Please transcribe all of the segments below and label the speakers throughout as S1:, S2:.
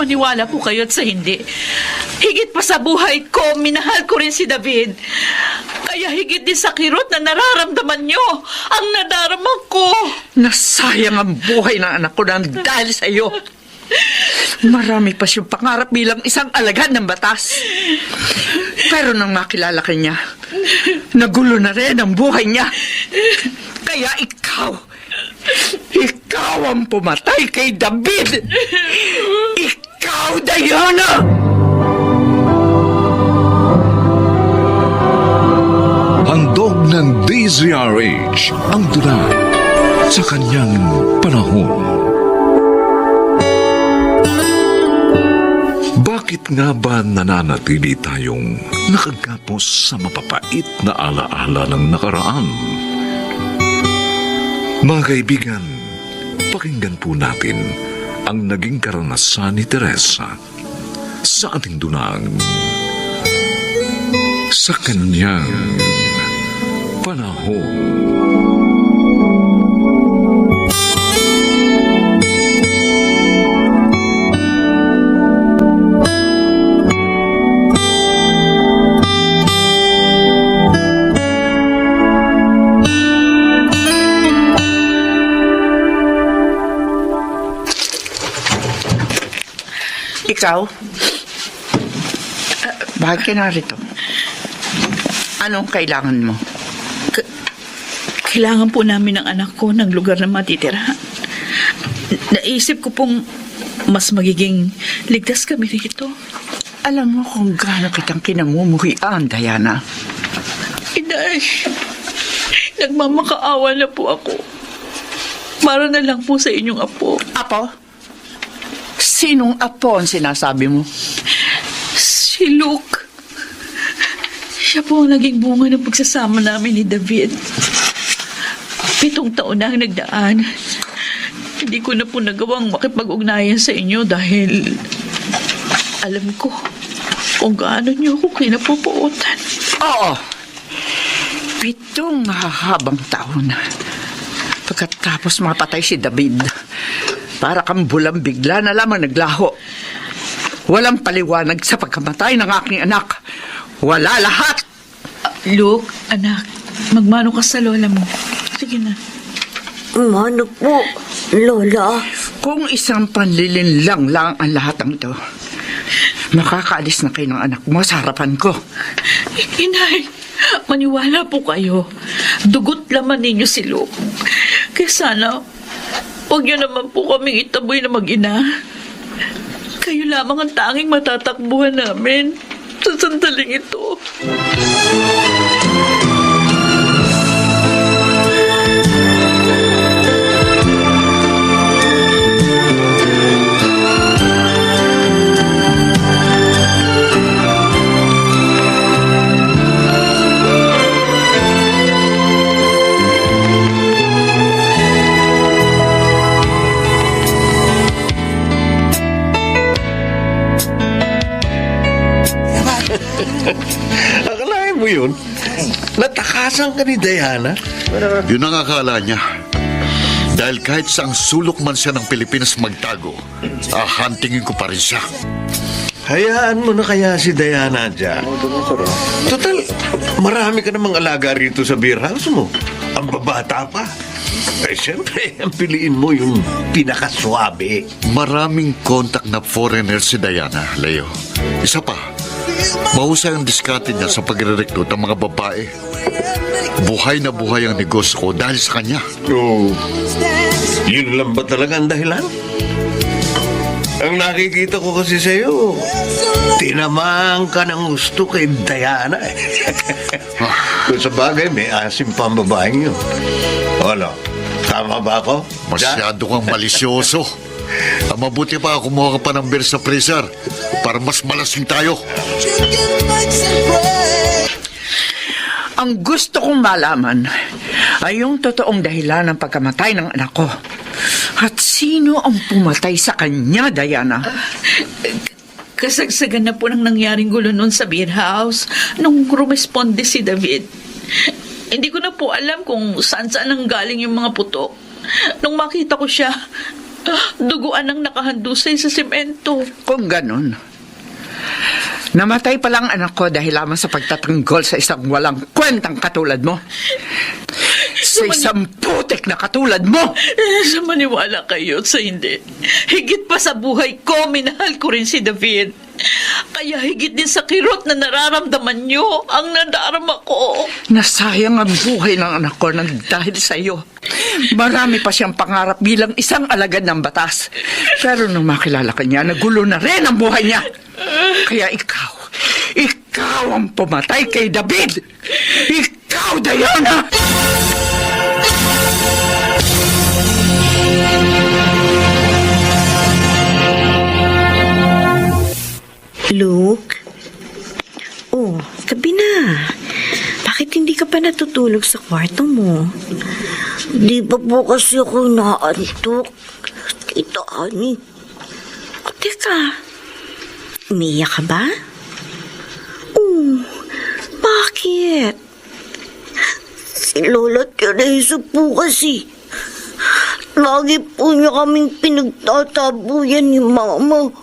S1: Maniwala po kayo at sa hindi. Higit pa sa buhay ko, minahal ko rin si David. Kaya higit din sa kirot na nararamdaman nyo, ang nadarama ko.
S2: Nasayang ang buhay ng anak ko nang dahil sa iyo. Marami pa siyang pangarap bilang isang alagad ng batas. Pero nang makilala ka niya, nagulo na rin ang buhay niya. Kaya ikaw ang pumatay kay David. Ikaw, Diana!
S3: Handog ng DZRH ang tula sa kanyang panahon. Bakit nga ba nananatili tayong nakagapos sa mapapait na alaala ng nakaraan? Mga kaibigan, pakinggan po natin ang naging karanasan ni Teresa sa ating dunang sa kanyang panahon.
S2: Ikaw? Bakit ka narito? Anong kailangan mo?
S1: Kailangan po namin ng anak ko ng lugar na matitirahan. Naisip ko pong mas magiging ligtas kami rito.
S2: Alam mo kung gaano kitang kinamumuhian, Diana.
S1: Inay, nagmamakaawa na po ako. Para na lang po sa inyong apo.
S2: Apo? Sinong apo ang sinasabi mo?
S1: Si Luke. Siya po ang naging bunga ng pagsasama namin ni David. 7 taon na ang nagdaan. Hindi ko na po nagawang makipag-ugnayan sa inyo dahil alam ko kung gaano niyo ako kinapupuutan.
S2: Oo. 7 mahahabang taon. Pagkatapos mapatay si David, para kang bulang bigla na lamang naglaho. Walang paliwanag sa pagkamatay ng aking anak. Wala lahat.
S1: Luke, anak, magmano ka sa lola mo. Sige na.
S4: Mano po, Lola?
S2: Kung isang panlilinlang lang ang lahat ng ito, makakaalis na kayo ng anak mo sa harapan ko.
S1: Inay, maniwala po kayo. Dugot laman ninyo si Luke. Kaya sana, huwag niyo naman po kaming itaboy na mag-ina. Kayo lamang ang tanging matatakbuhan namin sa sandaling ito.
S5: Akalain mo yun? Natakasan ka ni Diana?
S6: Yun ang akala niya. Dahil kahit saang sulok man siya ng Pilipinas magtago, huntingin ko pa rin siya.
S5: Hayaan mo na kaya si Diana dyan. Total, marami ka namang alaga rito sa beer house mo. Ang babata pa. Eh, siyempre, ang piliin mo yung pinakaswabe.
S6: Maraming contact na foreigner si Diana, Leo. Isa pa, mahusay ang diskarte niya sa pagre-recruit ng mga babae. Buhay na buhay ang negosyo ko dahil sa kanya.
S5: Oh, yun lang ba talaga ang dahilan? Ang nakikita ko kasi sa'yo, tinamang ka ng gusto kay Diana. Kung sa bagay, may asim pa ang babaeng yun. Ano, tama ba ako?
S6: Masyado kang malisyoso. Mabuti pa kumuha ka pa ng beer sa freezer para mas malasing tayo.
S2: Ang gusto kong malaman ay yung totoong dahilan ng pagkamatay ng anak ko. At sino ang pumatay sa kanya, Diana?
S1: Kasagsagan na po ng nangyaring gulo noon sa beer house nung rumesponde si David. Hindi ko na po alam kung saan ang galing yung mga putok. Nung makita ko siya, Duguan ang nakahandusay sa semento.
S2: Kung ganun, namatay pa lang anak ko dahil lamang sa pagtatanggol sa isang walang kwentang katulad mo. Sa isang putik na katulad mo.
S1: Sa maniwala kayo at sa hindi. Higit pa sa buhay ko, minahal ko rin si David. Kaya higit din sa kirot na nararamdaman niyo ang nadarama ko.
S2: Nasayang ang buhay ng anak ko nang dahil sa iyo. Marami pa siyang pangarap bilang isang alagad ng batas. Pero nung makilala ka niya, nagulo na rin ang buhay niya. Kaya ikaw ang pumatay kay David. Ikaw, Diana!
S4: Luke? Oh, gabi na. Bakit hindi ka pa natutulog sa kwarto mo? Di ba po kasi ako naantok? Tita Ani. O, teka. Umiiyak ka ba? Oh, bakit? Si Lola Teresa po kasi. Lagi po niya kaming pinagtatabuyan ni Mama.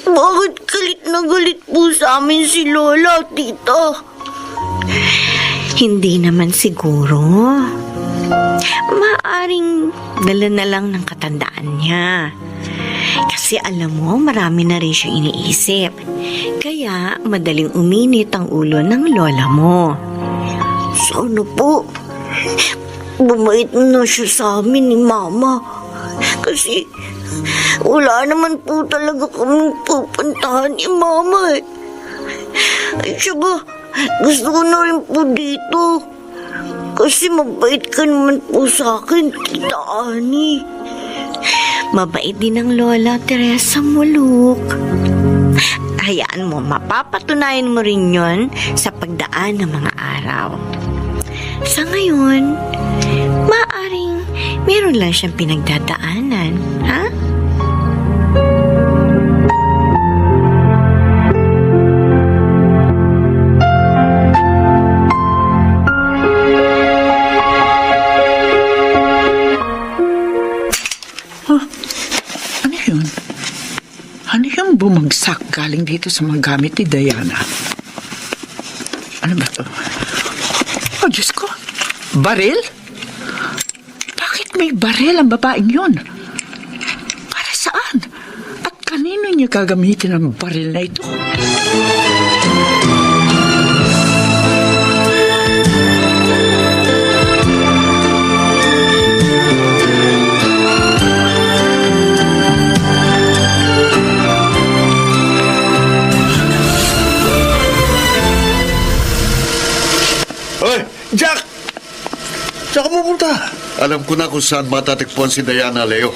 S4: Bakit galit na galit po sa amin si Lola, tita? Hindi naman siguro. Maaring dala na lang ng katandaan niya. Kasi alam mo, marami na rin siyang iniisip. Kaya madaling uminit ang ulo ng lola mo. Sana po, bumait na siya sa amin ni Mama. Kasi wala naman po talaga kaming pupuntahan ni Mama eh. Ay, saka, gusto ko na rin po dito. Kasi mabait ka naman po sa akin, Tita Ani. Mabait din ang Lola Teresa mo, Luke. Hayaan mo, mapapatunayan mo rin yon sa pagdaan ng mga araw. Sa ngayon, maaring meron lang siyang pinagdadaanan, ha?
S2: Ano yun? Ano yung bumagsak galing dito sa mga gamit ni Diana? Ano ba to? Oh, Diyos ko. Baril? Bakit may baril ang babaeng yun? Para saan? At kanino niya gagamitin ang baril na ito?
S5: Hoy, Jack! Saan ka pupunta?
S6: Alam ko na kung saan matatagpuan si Diana, Leo.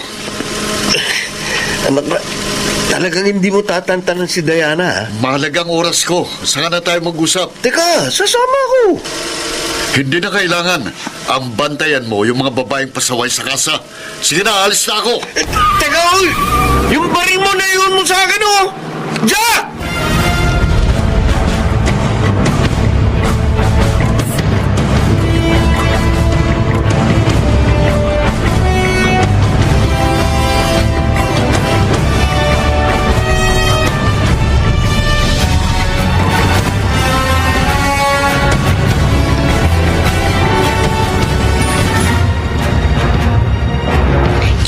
S5: Talagang hindi mo tatantanan si Diana, ha?
S6: Mahalagang oras ko. Saan na tayo mag-usap?
S5: Teka, sasama ako.
S6: Hindi na kailangan. Ang bantayan mo, yung mga babaeng pasaway sa kasa. Sige na, alis na ako.
S5: Teka, oy! Yung baril mo na iwan mo sa akin, oh! Jack!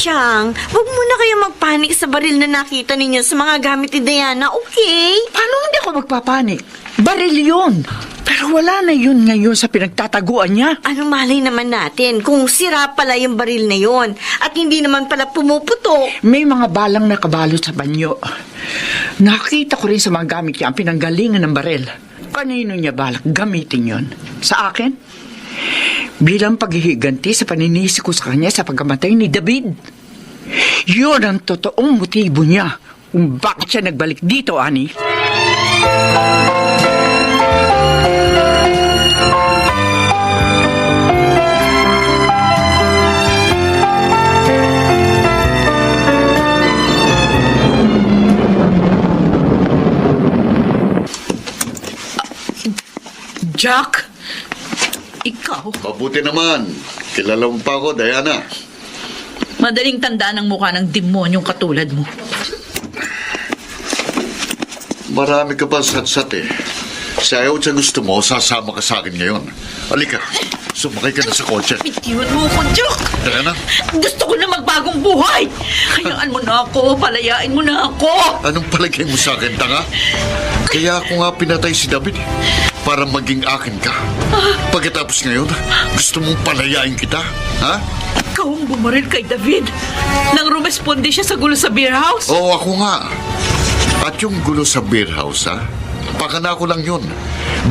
S4: Chang, huwag muna kayo magpanik sa baril na nakita ninyo sa mga gamit ni Diana, okay?
S2: Paano hindi ako magpapanik? Baril yun. Pero wala na yun ngayon sa pinagtataguan niya.
S4: Anong malay naman natin kung sira pala yung baril na yon at hindi naman pala pumuputok?
S2: May mga balang nakabalot sa banyo. Nakita ko rin sa mga gamit niya ang pinanggalingan ng baril. Kanino niya balak gamitin yon? Sa akin? Bilang paghihiganti sa paninisi ko sa kanya sa pagkamatay ni David. Yun ang totoong motibo niya kung bakit siya nagbalik dito, Ani. Jack! Ikaw?
S6: Mabuti naman. Kilala mo pa ako, Diana.
S1: Madaling tandaan ang mukha ng demonyong katulad mo.
S6: Marami ka pa satsat eh. Sa ayaw sa gusto mo, sasama ka sa akin ngayon. Halika, sumakay ka na sa kotse.
S1: Bitiwan mo ko, Jock!
S6: Diana,
S1: Gusto ko na magbagong buhay! Hayaan mo na ako, palayain mo na ako!
S6: anong palagay mo sa akin, tanga? Kaya ako nga pinatay si David eh, para maging akin ka. Pagkatapos ngayon, gusto mong palayain kita, ha?
S1: Ikaw ang bumaril kay David nang rumesponde siya sa gulo sa beer house.
S6: Oo, ako nga. At yung gulo sa beer house, ha? Pakana ko lang yun.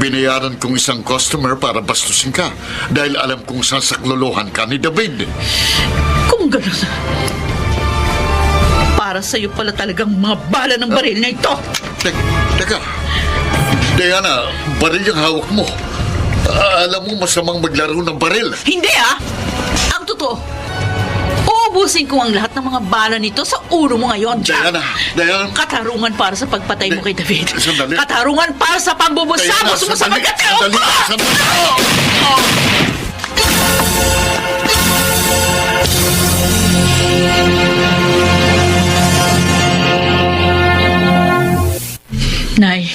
S6: Binayaran kong isang customer para bastusin ka dahil alam kong sasaklolohan ka ni David.
S1: Kung gano'n, para sa'yo pala talagang mga bala ng baril na ito.
S6: Teka. Diana, baril yung hawak mo. Alam mo masamang maglaro ng baril.
S1: Hindi Ang totoo, uubusin ko ang lahat ng mga bala nito sa ulo mo ngayon, Jack.
S6: Diana.
S1: Katarungan para sa pagpatay mo kay David.
S6: Sandali.
S1: Katarungan para sa pambubusamos mo sa pagkatao ko! Nay,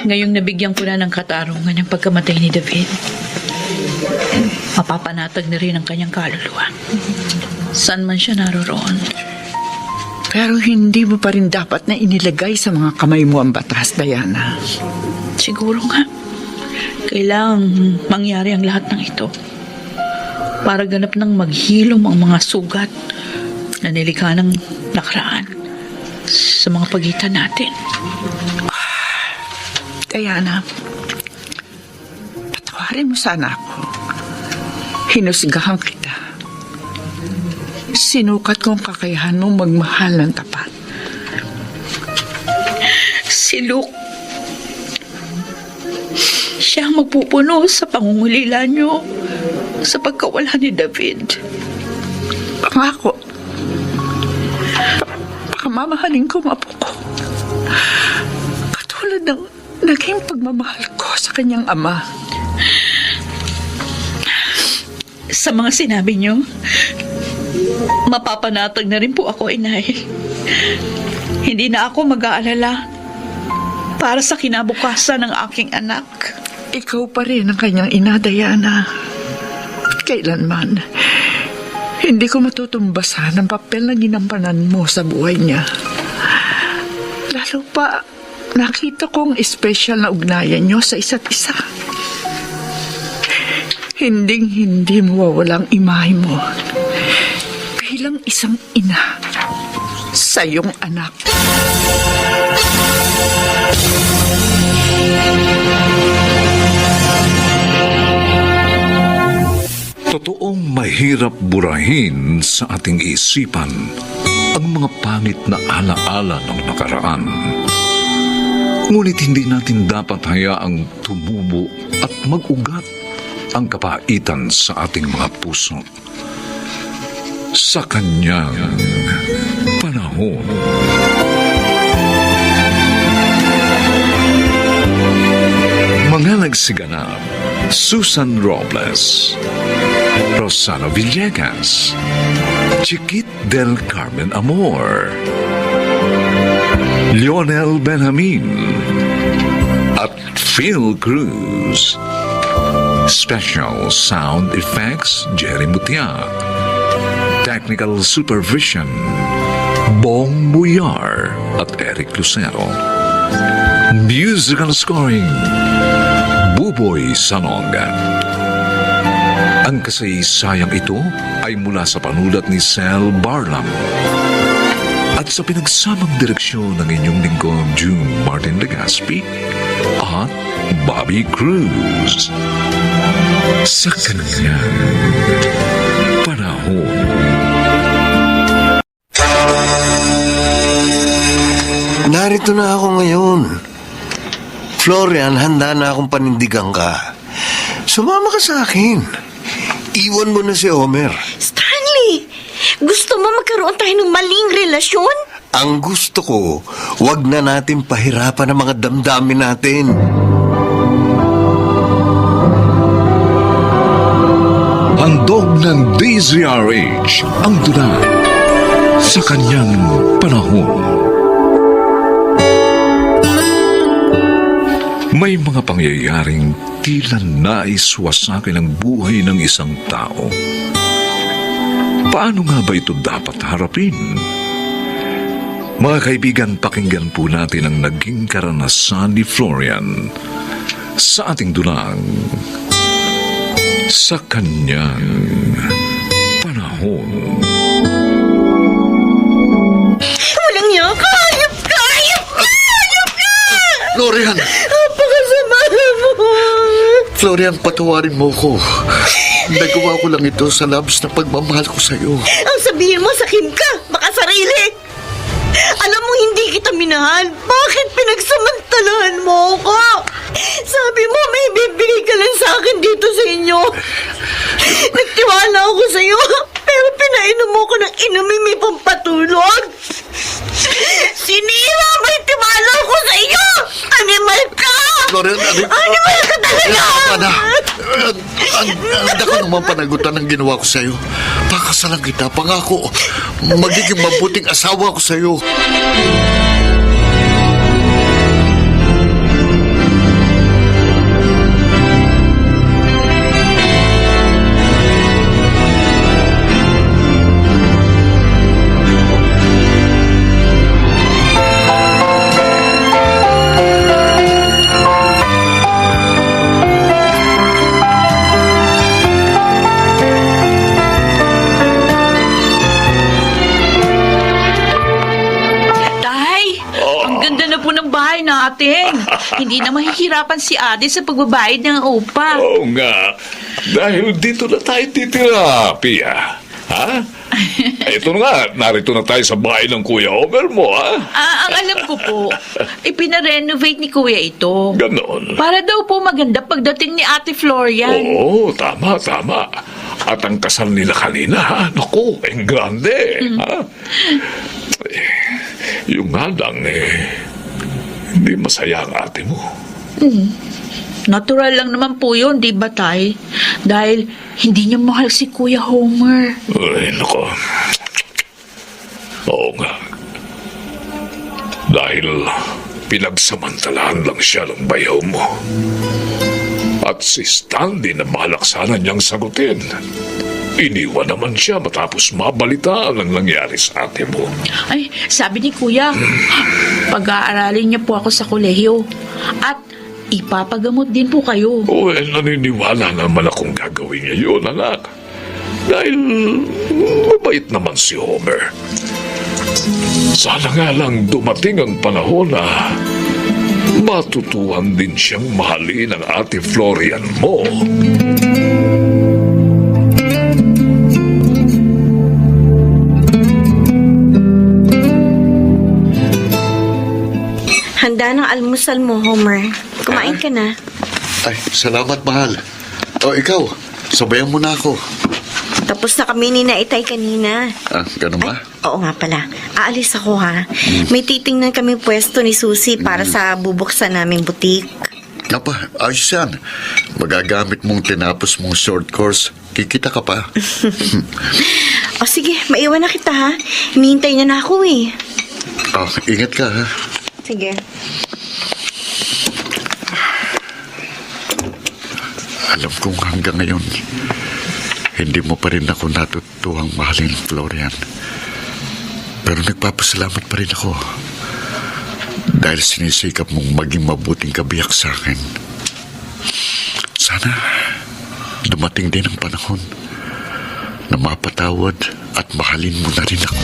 S1: ngayong nabigyan ko na ng katarungan ang pagkamatay ni David, mapapanatag na rin ang kanyang kaluluwa. Saan man siya naroroon.
S2: Pero hindi mo pa rin dapat na inilagay sa mga kamay mo ang batas, Diana.
S1: Siguro nga, kailangang mangyari ang lahat ng ito para ganap ng maghilom ang mga sugat na nilikha ng nakaraan sa mga pagitan natin.
S2: Diana, patawarin mo sana ako. Hinusgahan kita. Sinukat ko ang kakayahan mong magmahal ng tapat.
S1: Si Luke, siya ang magpupuno sa pangungulila niyo sa pagkawala ni David.
S2: Pangako, mamahalin ko mapo ko. Katulad ng naging pagmamahal ko sa kanyang ama.
S1: Sa mga sinabi niyo, mapapanatag na rin po ako, Inay. Hindi na ako mag-aalala para sa kinabukasan ng aking anak.
S2: Ikaw pa rin ang kanyang ina, Diana. Kailanman, hindi ko matutumbasan ang papel na ginampanan mo sa buhay niya. Lalo pa, nakita kong espesyal na ugnayan niyo sa isa't isa. Hinding-hindi mawawala ang imahe mo bilang isang ina sa iyong anak.
S3: Totoong mahirap burahin sa ating isipan ang mga pangit na alaala ng nakaraan. Ngunit hindi natin dapat hayaang tumubo at mag-ugat ang kapaitan sa ating mga puso. Sa kanyang panahon. Mga nagsiganap: Susan Robles, Rosano Villegas, Chiquit del Carmen Amor, Lionel Benjamin, at Phil Cruz. Special sound effects, Jerry Mutia. Technical supervision, Bong Buyar at Eric Lucero. Musical scoring, Buboy Sanonga. Ang kasaysayang ito ay mula sa panulat ni Sel Barlam at sa pinagsamang direksyon ng inyong lingkod June Martin Legaspi at Bobby Cruz. Sa kanyang panahon.
S5: Narito na ako ngayon. Florian, handa na akong panindigan ka. Sumama ka sa akin. Iwan mo na si Homer.
S4: Stanley, gusto mo magkaroon tayo ng maling relasyon?
S5: Ang gusto ko, wag na natin pahirapan ang mga damdamin natin.
S3: Handog ng DZRH ang tula sa kanyang panahon. May mga pangyayaring tila naiswasakin ang buhay ng isang tao. Paano nga ba ito dapat harapin? Mga kaibigan, pakinggan po natin ang naging karanasan ni Florian sa ating dulang sa kanyang panahon.
S4: Walang niya ka! Hayop ka! Hayop ka! Hayop ka!
S6: Florian!
S4: Napakasama mo!
S6: Florian, patawarin mo ko. Nagawa ko lang ito sa labis na pagmamahal ko sa'yo.
S4: Ang sabihin mo, sakim ka! Baka sarili! Alam mo, hindi kita minahal. Bakit pinagsamantalahan mo ako? Sabi mo, may bibigay ka lang sa akin dito sa inyo. Nagtiwala ako sa iyo, pero pinainom mo ko ng inumin may pampatulog. Sinira mo yung tiwala ko sa iyo! Animal ka!
S6: Florian,
S4: Animal ka talaga!
S6: Handa ko naman panagutan ng ginawa ko sa'yo. Pakasalan kita, pangako. Magiging mabuting asawa ko sa'yo.
S1: Tay, ang ganda na po ng bahay natin. Hindi na mahihirapan si Ate sa pagbabayad ng upa.
S3: Oo nga. Dahil dito na tayo titira, Pia. Ha? Ito nga, narito na tayo sa bahay ng Kuya Homer mo, ha?
S1: Ang alam ko po, ipinarenovate ni Kuya ito.
S3: Ganon.
S1: Para daw po maganda pagdating ni Ate Florian.
S3: Oo, tama. At ang kasal nila kanina, ha? Naku, ang grande, ha? Yung nga lang, hindi masaya ang ate mo.
S1: Natural lang naman po yun, di ba, Tay? Dahil hindi niya mahal si Kuya Homer.
S3: Ay, naku. Oo nga. Dahil pinagsamantalahan lang siya ng bayaw mo. At si Stanley na malaksanan niyang sagutin. Iniwan naman siya matapos mabalitaan ang nangyari sa ate mo.
S1: Ay, sabi ni Kuya, pag-aaralin niya po ako sa kolehiyo. At ipapagamot din po kayo.
S3: Naniniwala naman akong gagawin niya yun, anak. Dahil mabait naman si Homer. Sana nga lang dumating ang panahon na matutuhan din siyang mahalin ang ate Florian mo.
S4: Handa ng almusal mo, Homer. Kumain ka na.
S6: Ay, salamat, mahal. O, ikaw, sabayan mo na ako.
S4: Tapos na kami ni Naitay kanina.
S6: Ganun ba?
S4: Oo nga pala. Aalis ako, ha. May titingnan kami pwesto ni Susie para sa bubuksan naming butik.
S6: Apa, ayos yan. Magagamit mong tinapos mong short course. Kikita ka pa.
S4: O sige, maiwan na kita, ha. Hinihintay niya na ako, eh.
S6: Ingat ka, ha.
S4: Sige.
S6: Alam kong hanggang ngayon, hindi mo pa rin ako natutuwang mahalin, Florian. Pero nagpapasalamat pa rin ako. Dahil sinisikap mong maging mabuting kabiyak sa akin. Sana dumating din ang panahon na mapatawad at mahalin mo na rin ako.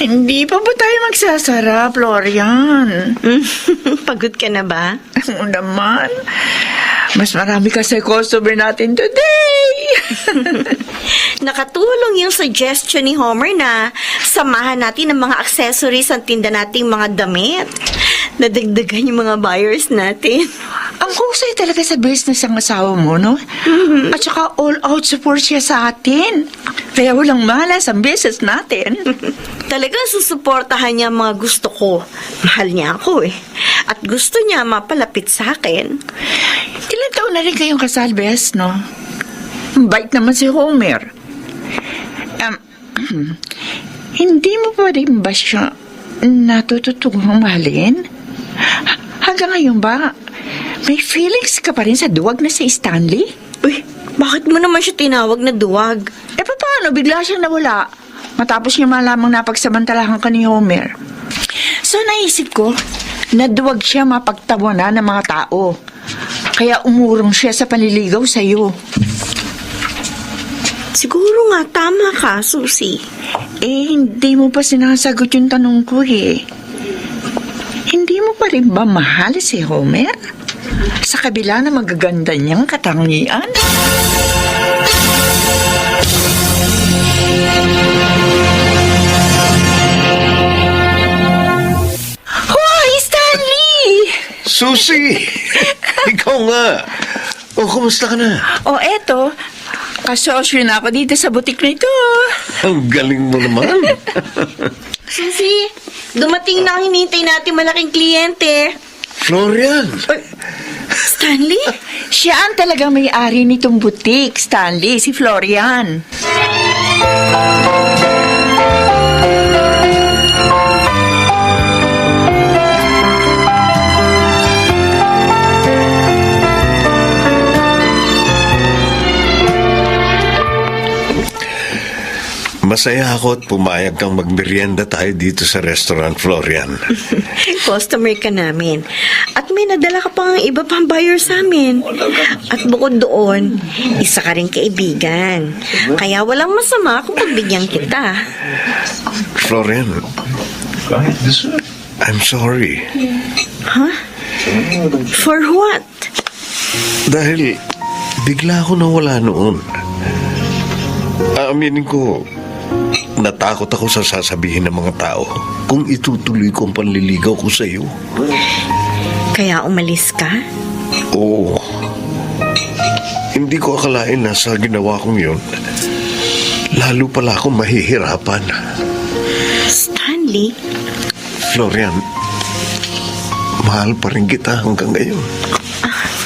S2: Hindi pa ba tayo magsasara, Florian?
S4: Pagod ka na ba?
S2: Oo naman. Mas marami kasi customer natin today.
S4: Nakatulong yung suggestion ni Homer na samahan natin ang mga accessories ang tinda nating mga damit. Nadagdagan yung mga buyers natin.
S2: Ang husay talaga sa business ang asawa mo, no? At saka all-out support siya sa atin. Kaya walang malas ang business natin.
S4: Talagang susuportahan niya ang mga gusto ko. Mahal niya ako eh. At gusto niya mapalapit sa akin.
S2: Ilan taon na rin kayong kasal, Bes, no? Bait naman si Homer. Hindi mo pa rin ba siya natututugong mahalin? Hanggang ngayon ba, may feelings ka pa rin sa duwag na si Stanley?
S4: Uy, bakit mo naman siya tinawag na duwag?
S2: Paano? Bigla siyang nawala. Matapos niya malamang napagsamantalahan ka ni Homer. So naisip ko, na duwag siya mapagtawanan ng mga tao. Kaya umurong siya sa panliligaw sa'yo.
S4: Siguro nga, tama ka, Susie.
S2: Hindi mo pa sinasagot yung tanong ko eh. Hindi mo pa rin ba mahal si Homer? Sa kabila na magaganda niyang katangian? Hoy, Stanley!
S5: Susie! Ikaw nga! O, kumusta ka na?
S2: Eto. Kasosyo na ako dito sa butik na ito.
S5: Ang galing mo naman.
S4: Susie, dumating na ang hinintay natin malaking kliyente.
S5: Florian!
S4: Stanley?
S2: Siya ang talagang may-ari nitong butik, Stanley, si Florian.
S5: Masaya ako at pumayag kang magmerienda tayo dito sa restaurant, Florian.
S4: Customer ka namin. At may nadala ka pang iba pang buyer sa amin. At bukod doon, isa ka rin kaibigan. Kaya walang masama kung pagbigyan kita.
S5: Florian, I'm sorry.
S4: Huh? For what?
S5: Dahil bigla ako nawala noon. Aaminin ko, natakot ako sa sasabihin ng mga tao kung itutuloy ko ang panliligaw ko sa iyo.
S4: Kaya umalis ka?
S5: Oo. Hindi ko akalain na sa ginawa kong yun, lalo pala akong mahihirapan.
S4: Stanley?
S5: Florian, mahal pa rin kita hanggang ngayon.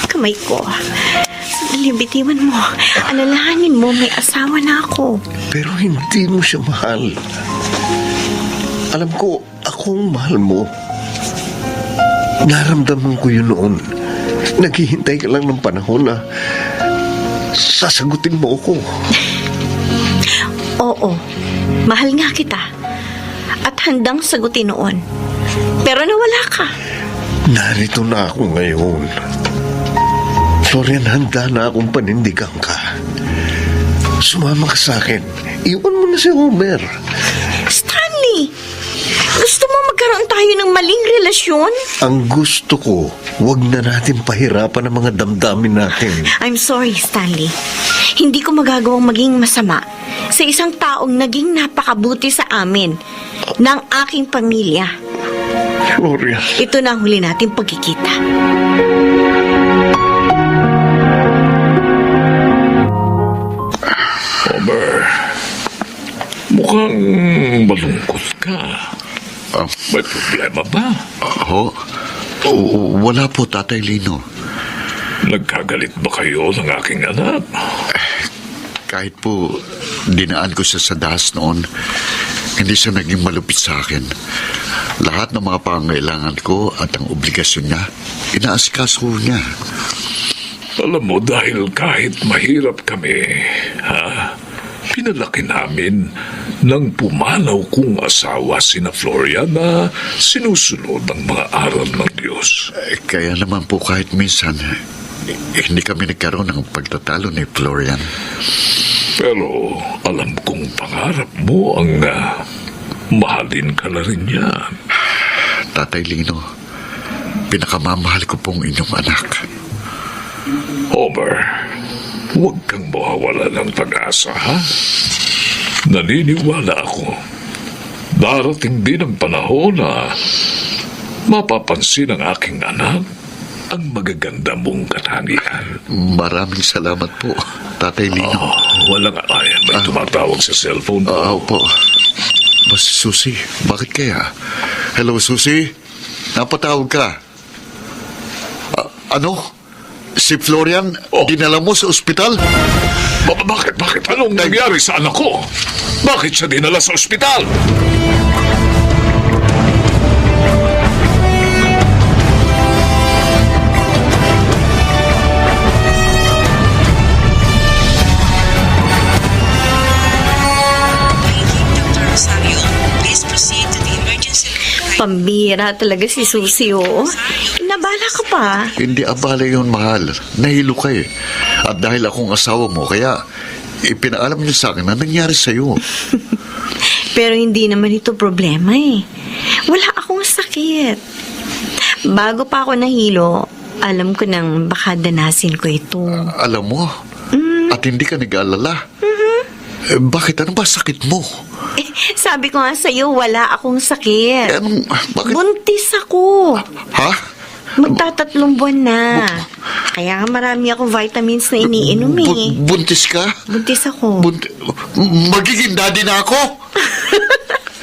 S4: Kamay ko. Sandali, bitiwan mo. Alalahanin mo, may asawa na ako.
S5: Pero hindi mo siya mahal. Alam ko, akong mahal mo. Naramdaman ko yun noon. Naghihintay ka lang ng panahon na sasagutin mo ako.
S4: Oo, mahal nga kita. At handang sagutin noon. Pero nawala ka.
S5: Narito na ako ngayon. Florian, handa na akong panindigan ka. Sumama ka sa akin. Iwan mo na si Homer.
S4: Stanley! Gusto mo magkaroon tayo ng maling relasyon?
S5: Ang gusto ko, wag na natin pahirapan ang mga damdamin natin.
S4: I'm sorry, Stanley. Hindi ko magagawang maging masama sa isang taong naging napakabuti sa amin ng aking pamilya.
S5: Florian.
S4: Ito na ang huli nating pagkikita.
S3: Homer, mukhang malungkot ka. May problema ba?
S6: Wala po, Tatay Lino.
S3: Nagkagalit ba kayo ng aking anak?
S6: Kahit po dinaan ko siya sa dahas noon, hindi siya naging malupit sa akin. Lahat ng mga pangailangan ko at ang obligasyon niya, inaasikaso niya.
S3: Alam mo, dahil kahit mahirap kami, pinalaki namin ng pumanaw kong asawa sina Florian na sinusunod ang mga aral ng Diyos.
S6: Kaya naman po kahit minsan, hindi kami nagkaroon ng pagtatalo ni Florian.
S3: Pero alam kong pangarap mo ang mahalin ka na rin niya.
S6: Tatay Lino, pinakamamahal ko pong inyong anak.
S3: Homer, huwag kang mawawala ng pag-asa, ha? Naniniwala ako. Darating din ang panahon na mapapansin ng aking anak ang magaganda mong katangian.
S6: Maraming salamat po, Tatay Lino.
S3: Walang ay, may tumatawag sa cellphone ko.
S6: Opo. Mas Susi, bakit kaya? Hello, Susi? Napatawag ka? Ano? Si Florian, dinala mo sa ospital?
S3: Bakit? Anong nangyari sa anak ko? Bakit siya dinala sa ospital?
S4: Pambira talaga si Susie, oh. Nabala ka pa.
S6: Hindi abala yun, mahal. Nahilo ka eh. At dahil akong asawa mo, kaya ipinaalam niyo sa akin na nangyari sa'yo.
S4: Pero hindi naman ito problema eh. Wala akong sakit. Bago pa ako nahilo, alam ko nang baka danasin ko ito.
S6: Alam mo? At hindi ka nag-aalala? Bakit? Ano ba sakit mo?
S4: Sabi ko nga sa'yo, wala akong sakit.
S6: Bakit?
S4: Buntis ako.
S6: Ha?
S4: Magtatatlong buwan na. Kaya nga marami akong vitamins na iniinom eh.
S6: Buntis ka?
S4: Buntis ako.
S6: Magiging daddy na ako?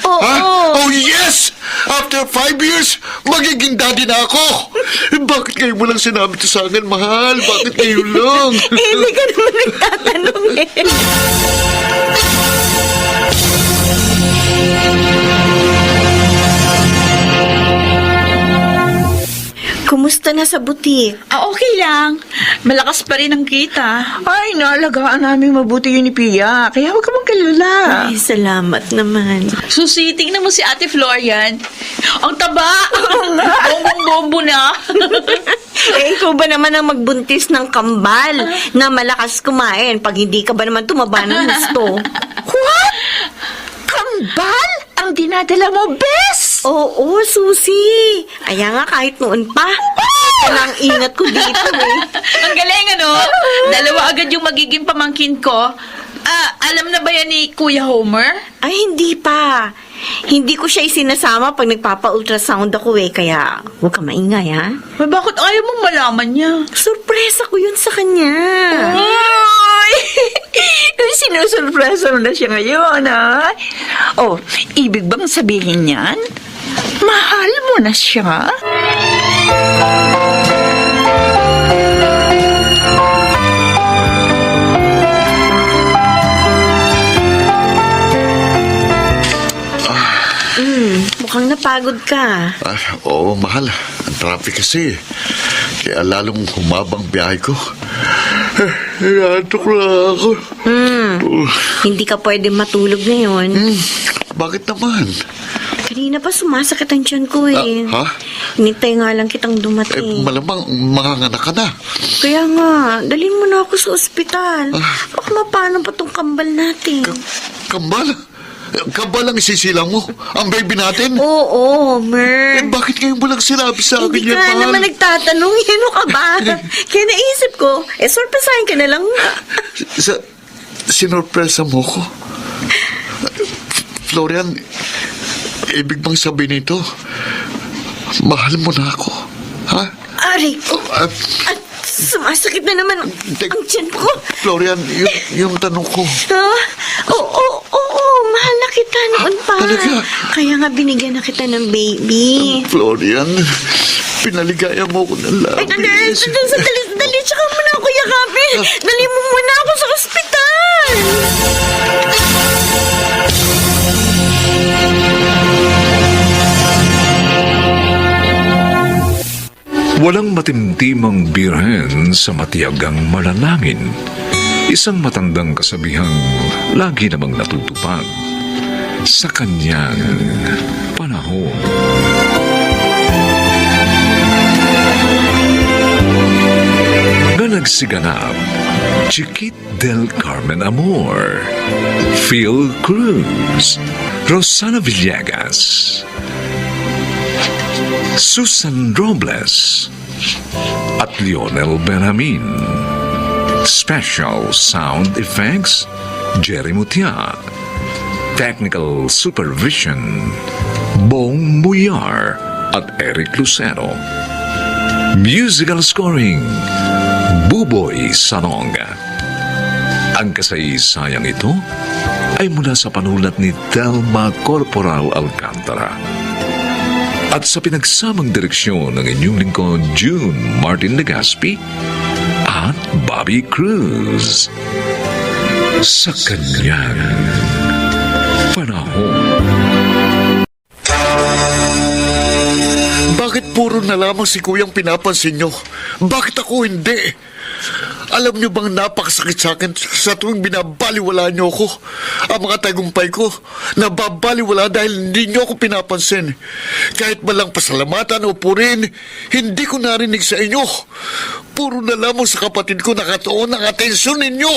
S4: Oo.
S6: Ha? Oh yes! After 5 years, magiging daddy na ako! Bakit kayo mo lang sinabi to sa akin, mahal? Bakit kayo lang?
S4: Hindi ka naman nagtatanong eh. Kumusta na sa butik?
S1: Okay lang. Malakas pa rin ang kita.
S2: Ay, naalagaan namin mabuti yun ni Pia. Kaya huwag ka mong kalala.
S4: Ay, salamat naman.
S1: Susi, tingnan mo si Ate Florian. Ang taba! Bombong-bombo na.
S4: Ikaw ba naman ang magbuntis ng kambal na malakas kumain pag hindi ka ba naman tumaba ng gusto?
S2: What? Kambal? Ang dinadala mo, bes?
S4: Oo, Susi. Kaya nga kahit noon pa, ang ingat ko dito eh.
S1: Ang galing, ano? Dalawa agad yung magiging pamangkin ko. Alam na ba yan ni Kuya Homer?
S4: Ay, hindi pa. Hindi ko siya isinasama pag nagpapa-ultrasound ako eh, kaya huwag ka maingay ha.
S1: Bakit ayaw mong malaman niya?
S4: Sorpresa ko yun sa kanya.
S2: Ay! Sinusurpresa mo na siya ngayon, ha? Oh, ibig bang sabihin niyan? Mahal mo na siya?
S4: Mukhang napagod ka.
S6: Oo, mahal. Ang traffic kasi. Kaya lalong humabang biyahe ko. Naantok na ako.
S4: Hindi ka pwede matulog ngayon.
S6: Bakit naman?
S4: Kanina pa sumasakit ang tiyan ko eh.
S6: Ha?
S4: Hinintay nga lang kitang dumating.
S6: Malamang manganganak ka na.
S4: Kaya nga, dalhin mo na ako sa ospital. Baka mapano pa tong kambal natin.
S6: Kambal? Kambal ang isisilang mo? Ang baby natin?
S4: Oo, Mer.
S6: Bakit ngayon mo lang sinabi sa akin
S4: Hindi
S6: yan,
S4: ka
S6: mahal?
S4: naman nagtatanong. Ano ka ba? Kaya naisip ko, sorpresahin ka na lang.
S6: Sinorpresa mo ko? Florian, ibig bang sabihin nito? Mahal mo na ako, ha?
S4: Ari ko. At sumasakit na naman ang tiyan ko.
S6: Florian, yung tanong ko.
S4: Oo, mahal na kita noon pa.
S6: Talaga?
S4: Kaya nga binigyan na kita ng baby.
S6: Florian, pinaligaya mo ko ng
S4: Ay,
S6: labis.
S4: dali, tsaka mo na ako yakapin. Dali mo muna ako sa ospital.
S3: Walang matimtimang birhen sa matiyagang manalangin. Isang matandang kasabihang lagi namang natutupad sa kanyang panahon. Nga nagsiganap, Chiquit del Carmen Amor, Phil Cruz, Rosana Villegas, Susan Robles at Lionel Benjamin. Special sound effects, Jerry Mutia. Technical supervision, Bong Muyar at Eric Lucero. Musical scoring, Buboy Sanong. Ang kasaysayang ito ay mula sa panulat ni Telma Corporal Alcantara at sa pinagsamang direksyon ng inyong lingkod June Martin Legaspi at Bobby Cruz. Sa kanyang panahon.
S6: Bakit puro na lamang si Kuyang pinapansin nyo? Bakit ako hindi? Alam nyo bang napakasakit sa akin sa tuwing binabaliwala nyo ako? Ang mga tagumpay ko, nababaliwala dahil hindi nyo ako pinapansin. Kahit malang pasalamatan o purin, hindi ko narinig sa inyo. Puro na lamang sa kapatid ko nakatuon ang atensyon ninyo.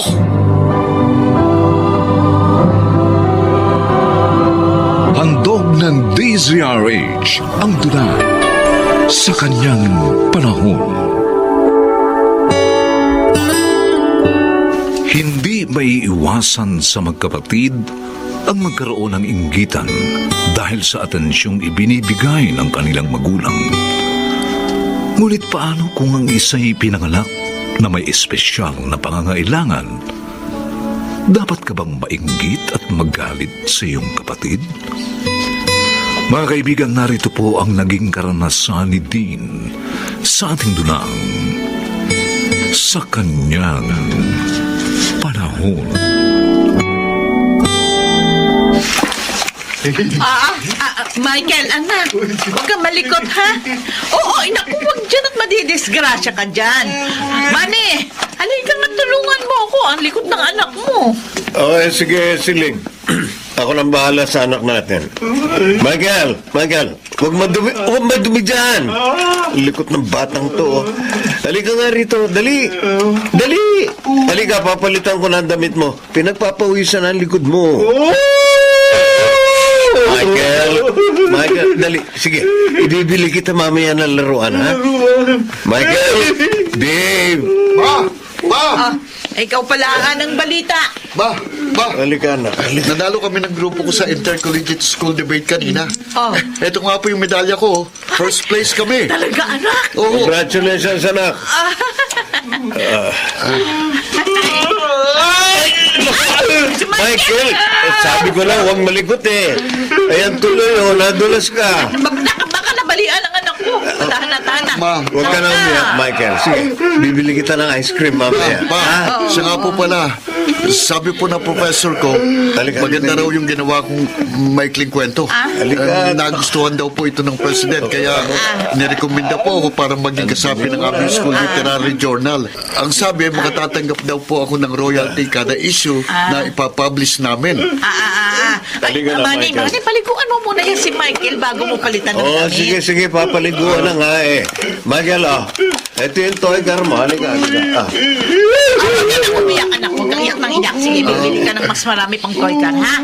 S3: Handog ng DZRH ang tula sa kanyang panahon. Hindi maiiwasan sa magkapatid ang magkaroon ng inggitan dahil sa atensyong ibinibigay ng kanilang magulang. Ngunit paano kung ang isa'y pinanganak na may espesyal na pangangailangan? Dapat ka bang mainggit at magalit sa iyong kapatid? Mga kaibigan, narito po ang naging karanasan ni Dean sa ating dunang sa kanyang panahon.
S1: Michael, anak, huwag kang malikot, ha? Oo, inaku, huwag dyan at madidisgrasya ka dyan. Mani, halika nga, tulungan mo ako. Ang likot ng anak mo.
S5: Okay, sige, Siling. Ako nang bahala sa anak natin. Michael, huwag madumi dyan. Likot ng batang to. Halika nga rito, dali. Halika, papalitan ko na ang damit mo. Pinagpapawisan ang likod mo. Michael, dali. Sige, ibibili kita mamaya ng laruan, ha? Michael, Dave.
S1: Ikaw pala ng balita.
S6: Ba,
S5: Halika na.
S6: nadalo kami ng grupo ko sa Intercollegiate School Debate kanina.
S1: Oh.
S6: Ito nga po yung medalya ko. First place kami.
S1: Talaga, anak.
S6: Oo.
S5: Congratulations, anak. Michael, sabi ko lang, huwag malikot eh. Ayan tuloy, nadulas ka.
S1: Baka nabalian ang anak ko. Tahan-tahan.
S6: Ma,
S5: Huwag ka na umiyak, Michael. Sige, bibili kita ng ice cream mamaya.
S6: siya nga po pala. Sabi po ng professor ko, maganda raw yung ginawa kong maikling kwento. Nagustuhan daw po ito ng president, kaya nirekomenda po ako para maging kasapi ng aming school literary journal. Ang sabi, makatatanggap daw po ako ng royalty kada issue na ipapublish namin.
S5: Halika na,
S1: Mani, paliguan mo muna yan si Michael bago mo palitan ng
S5: Oh,
S1: damit.
S5: sige, papaliguan na nga eh. Michael, ito yung toy car mo. Halika.
S1: Huwag ka nang umiyak, anak. Huwag kang iyak ng iyak. Sige, bibili ka ng mas marami pang toy car, ha?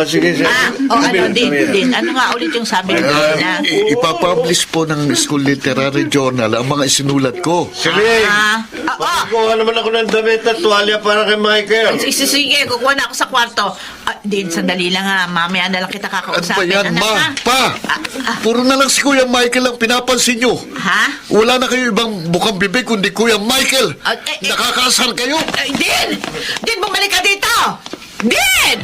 S5: Sige.
S1: Din. Ano nga ulit yung sabi ng kanina?
S6: Ipapublish po ng school literary journal ang mga isinulat ko.
S5: Sige. Kukuha naman ako ng damit at tuwalya para kay Michael.
S1: Sige, kukuha na ako sa kwarto. Din, sandali lang ha. Mamaya na lang kita
S6: Ano ba
S1: kakausapin.
S6: yan,
S1: anak, ha?
S6: Pa? Puro na lang si Kuya Michael ang pinapansin nyo.
S1: Ha?
S6: Wala na kayo ibang bukang bibig kundi Kuya Michael. Nakakasar kayo.
S1: Din, bumalik ka dito! Din!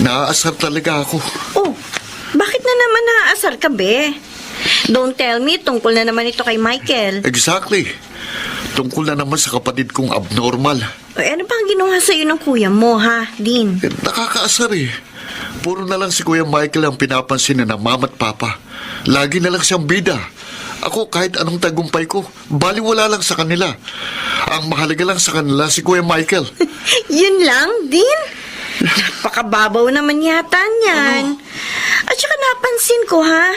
S6: Naaasar talaga ako.
S4: Oh, bakit na naman naaasar ka, be? Don't tell me, tungkol na naman ito kay Michael.
S6: Exactly. Tungkol na naman sa kapatid kong abnormal.
S4: Ano pa ang ginawa sa'yo ng kuya mo, ha, Dean?
S6: Nakakaasar eh. Puro na lang si Kuya Michael ang pinapansin na mama at papa. Lagi na lang siyang bida. Ako kahit anong tagumpay ko, baliwala lang sa kanila. Ang mahalaga lang sa kanila si Kuya Michael.
S4: Yun lang, Dean? Napakababaw naman yata niyan. At saka napansin ko, ha,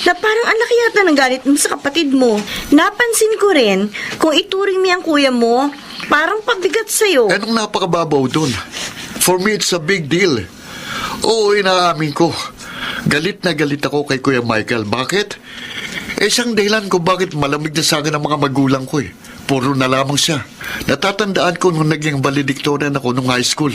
S4: na parang ang laki yata ng galit mo sa kapatid mo. Napansin ko rin, kung ituring mo yung kuya mo, parang pabigat sa'yo.
S6: Anong napakababaw dun? For me, it's a big deal. Oo, inaamin ko. Galit na galit ako kay Kuya Michael. Bakit? Isang dahilan ko bakit malamig na sa akin ang mga magulang ko eh. Puro na lamang siya. Natatandaan ko nung naging valedictorian ako nung high school.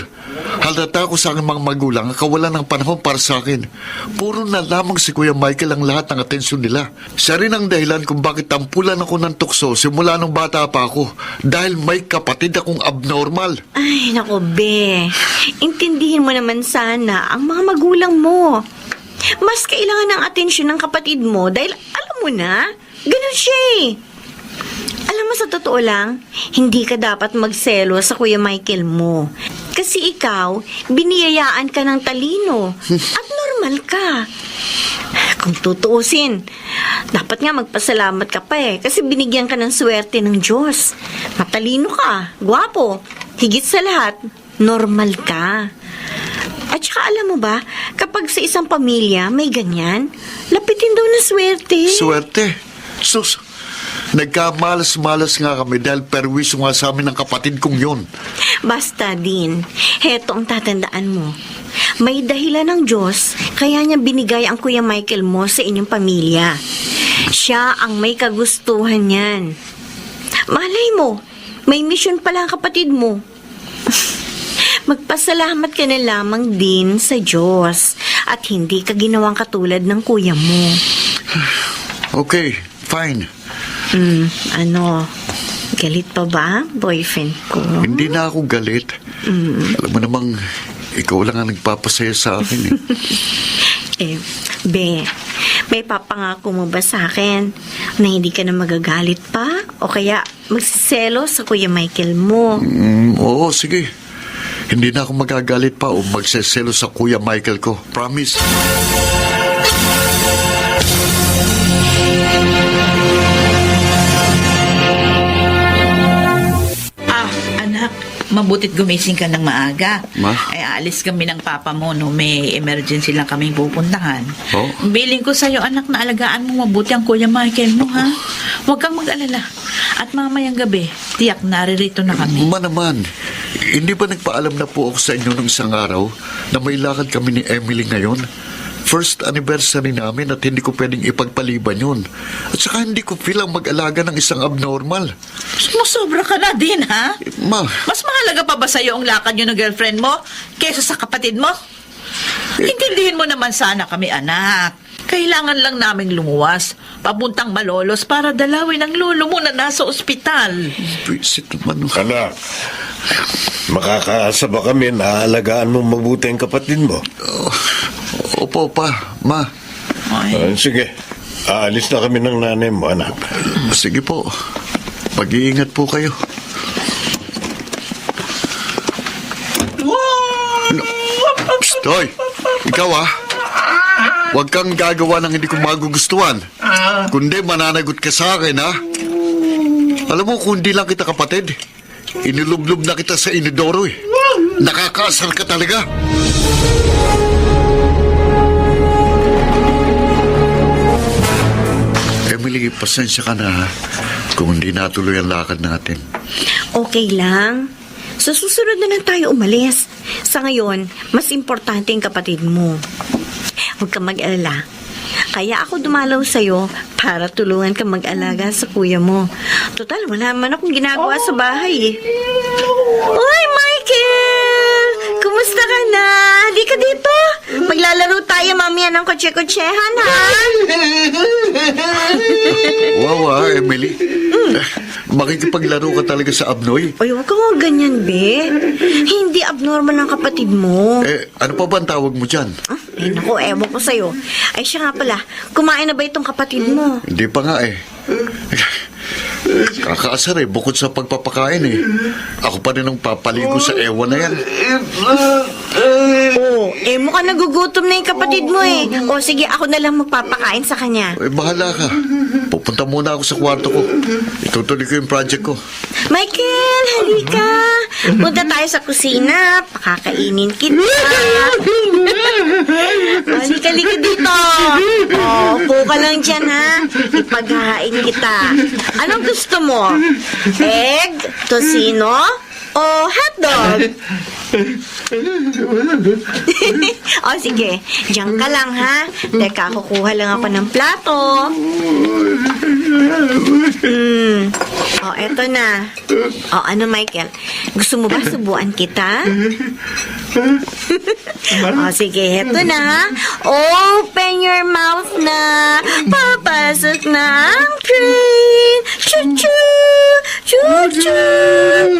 S6: Halata ko sa aking mga magulang ang kawalan ng panahon para sa akin. Puro na lamang si Kuya Michael ang lahat ng atensyon nila. Siya rin ang dahilan kung bakit tampulan ako ng tukso simula nung bata pa ako. Dahil may kapatid akong abnormal.
S4: Ay, nako, Be. Intindihin mo naman sana ang mga magulang mo. Mas kailangan ng atensyon ng kapatid mo dahil alam mo na, ganun siya eh. Alam mo, sa totoo lang, hindi ka dapat magselo sa Kuya Michael mo. Kasi ikaw, biniyayaan ka ng talino at normal ka. Kung tutuusin, dapat nga magpasalamat ka pa eh kasi binigyan ka ng swerte ng Diyos. Matalino ka, gwapo, higit sa lahat, normal ka. At saka alam mo ba, kapag sa isang pamilya may ganyan, lapitin daw na swerte.
S6: Swerte? Sus, nagkamalas-malas nga kami dahil perwisyo nga sa amin ng kapatid kong yun.
S4: Basta din, heto ang tatandaan mo. May dahilan ng Diyos, kaya niya binigay ang Kuya Michael mo sa inyong pamilya. Siya ang may kagustuhan niyan. Malay mo, may misyon pala ang kapatid mo. Magpasalamat ka na lamang din sa Diyos at hindi ka ginawang katulad ng kuya mo.
S6: Okay, fine.
S4: Galit pa ba, boyfriend ko?
S6: Hindi na ako galit. Alam mo namang, ikaw lang ang nagpapasaya sa akin eh.
S4: Be, may papangako mo ba sa akin na hindi ka na magagalit pa? O kaya magsiselo sa Kuya Michael mo?
S6: Oo, sige. Hindi na ako magagalit pa o magseselo sa Kuya Michael ko. Promise.
S1: Anak, mabutit gumising ka ng maaga.
S6: Ma?
S1: Ay, aalis kami ng papa mo, no? May emergency lang kaming pupuntahan.
S6: Oh?
S1: Biling ko sa'yo, anak, na alagaan mo mabuti ang Kuya Michael mo, ha? Huwag kang mag-alala. At mamayang gabi, tiyak naririto na kami.
S6: Ma naman, hindi ba nagpaalam na po ako sa inyo ng isang araw na may lakad kami ni Emily ngayon? First anniversary namin at hindi ko pwedeng ipagpaliban yun. At saka hindi ko feel ang mag-alaga ng isang abnormal.
S1: Sumusobra ka na din, ha?
S6: Ma,
S1: Mas mahalaga pa ba sa'yo ang lakad yun ng girlfriend mo kaysa sa kapatid mo? Intindihin mo naman sana kami, anak. Kailangan lang naming lumuwas, papuntang Malolos para dalawin ang lolo mo na nasa ospital.
S6: visit naman.
S5: Anak, makakaasa ba kami na alagaan mo mabuti ang kapatid mo?
S6: Opo, pa. Ma.
S5: Sige, aalis na kami ng nanay mo, anak.
S6: Sige po. Mag-iingat po kayo. Stoy, ikaw huwag kang gagawa ng hindi ko magugustuhan. Kundi mananagot ka sa akin, ha? Alam mo, kung hindi lang kita kapatid, inilublob na kita sa inidoro, eh. Nakakaasar ka talaga. Emily, pasensya ka na, ha? Kung hindi natuloy ang lakad natin.
S4: Okay lang. Sa susunod na lang tayo umalis. Sa ngayon, mas importante ang kapatid mo. Huwag kang mag-alala. Kaya ako dumalaw sa'yo para tulungan ka mag-alaga sa kuya mo. Total, wala naman akong ginagawa sa bahay eh. Uy, Michael! Kumusta ka na? Di ka dito? Maglalaro tayo mamaya ng kotse-kotsehan, ha?
S6: Wow, Emily. Makikipaglaro ka talaga sa abnoy.
S4: Ay, huwag ka nga ganyan, be. Hindi abnormal ang kapatid mo.
S6: Ano pa ba ang tawag mo dyan?
S4: Ay, naku, ewan ko sa'yo. Ay, siya nga pala, kumain na ba itong kapatid mo?
S6: Hindi pa nga eh. Kakaasar eh, bukod sa pagpapakain eh. Ako pa rin ang papaligo sa ewan na yan.
S4: Mukhang nagugutom na yung kapatid mo eh. O sige, ako na lang magpapakain sa kanya.
S6: Bahala ka. Pupunta muna ako sa kwarto ko. Itutuloy ko yung project ko.
S4: Michael, halika. Punta tayo sa kusina. Pakakainin kita. Halika dito. Upo ka lang dyan, ha? Ipaghahain kita. Anong gusto mo? Egg? Tocino? o hotdog? O sige, diyan ka lang ha. Teka, kukuha lang ako ng plato. O, eto na. O, ano Michael? Gusto mo ba subuan kita? O, sige, eto na ha. Open your mouth na. Papasok na ang train. Choo-choo! Choo-choo!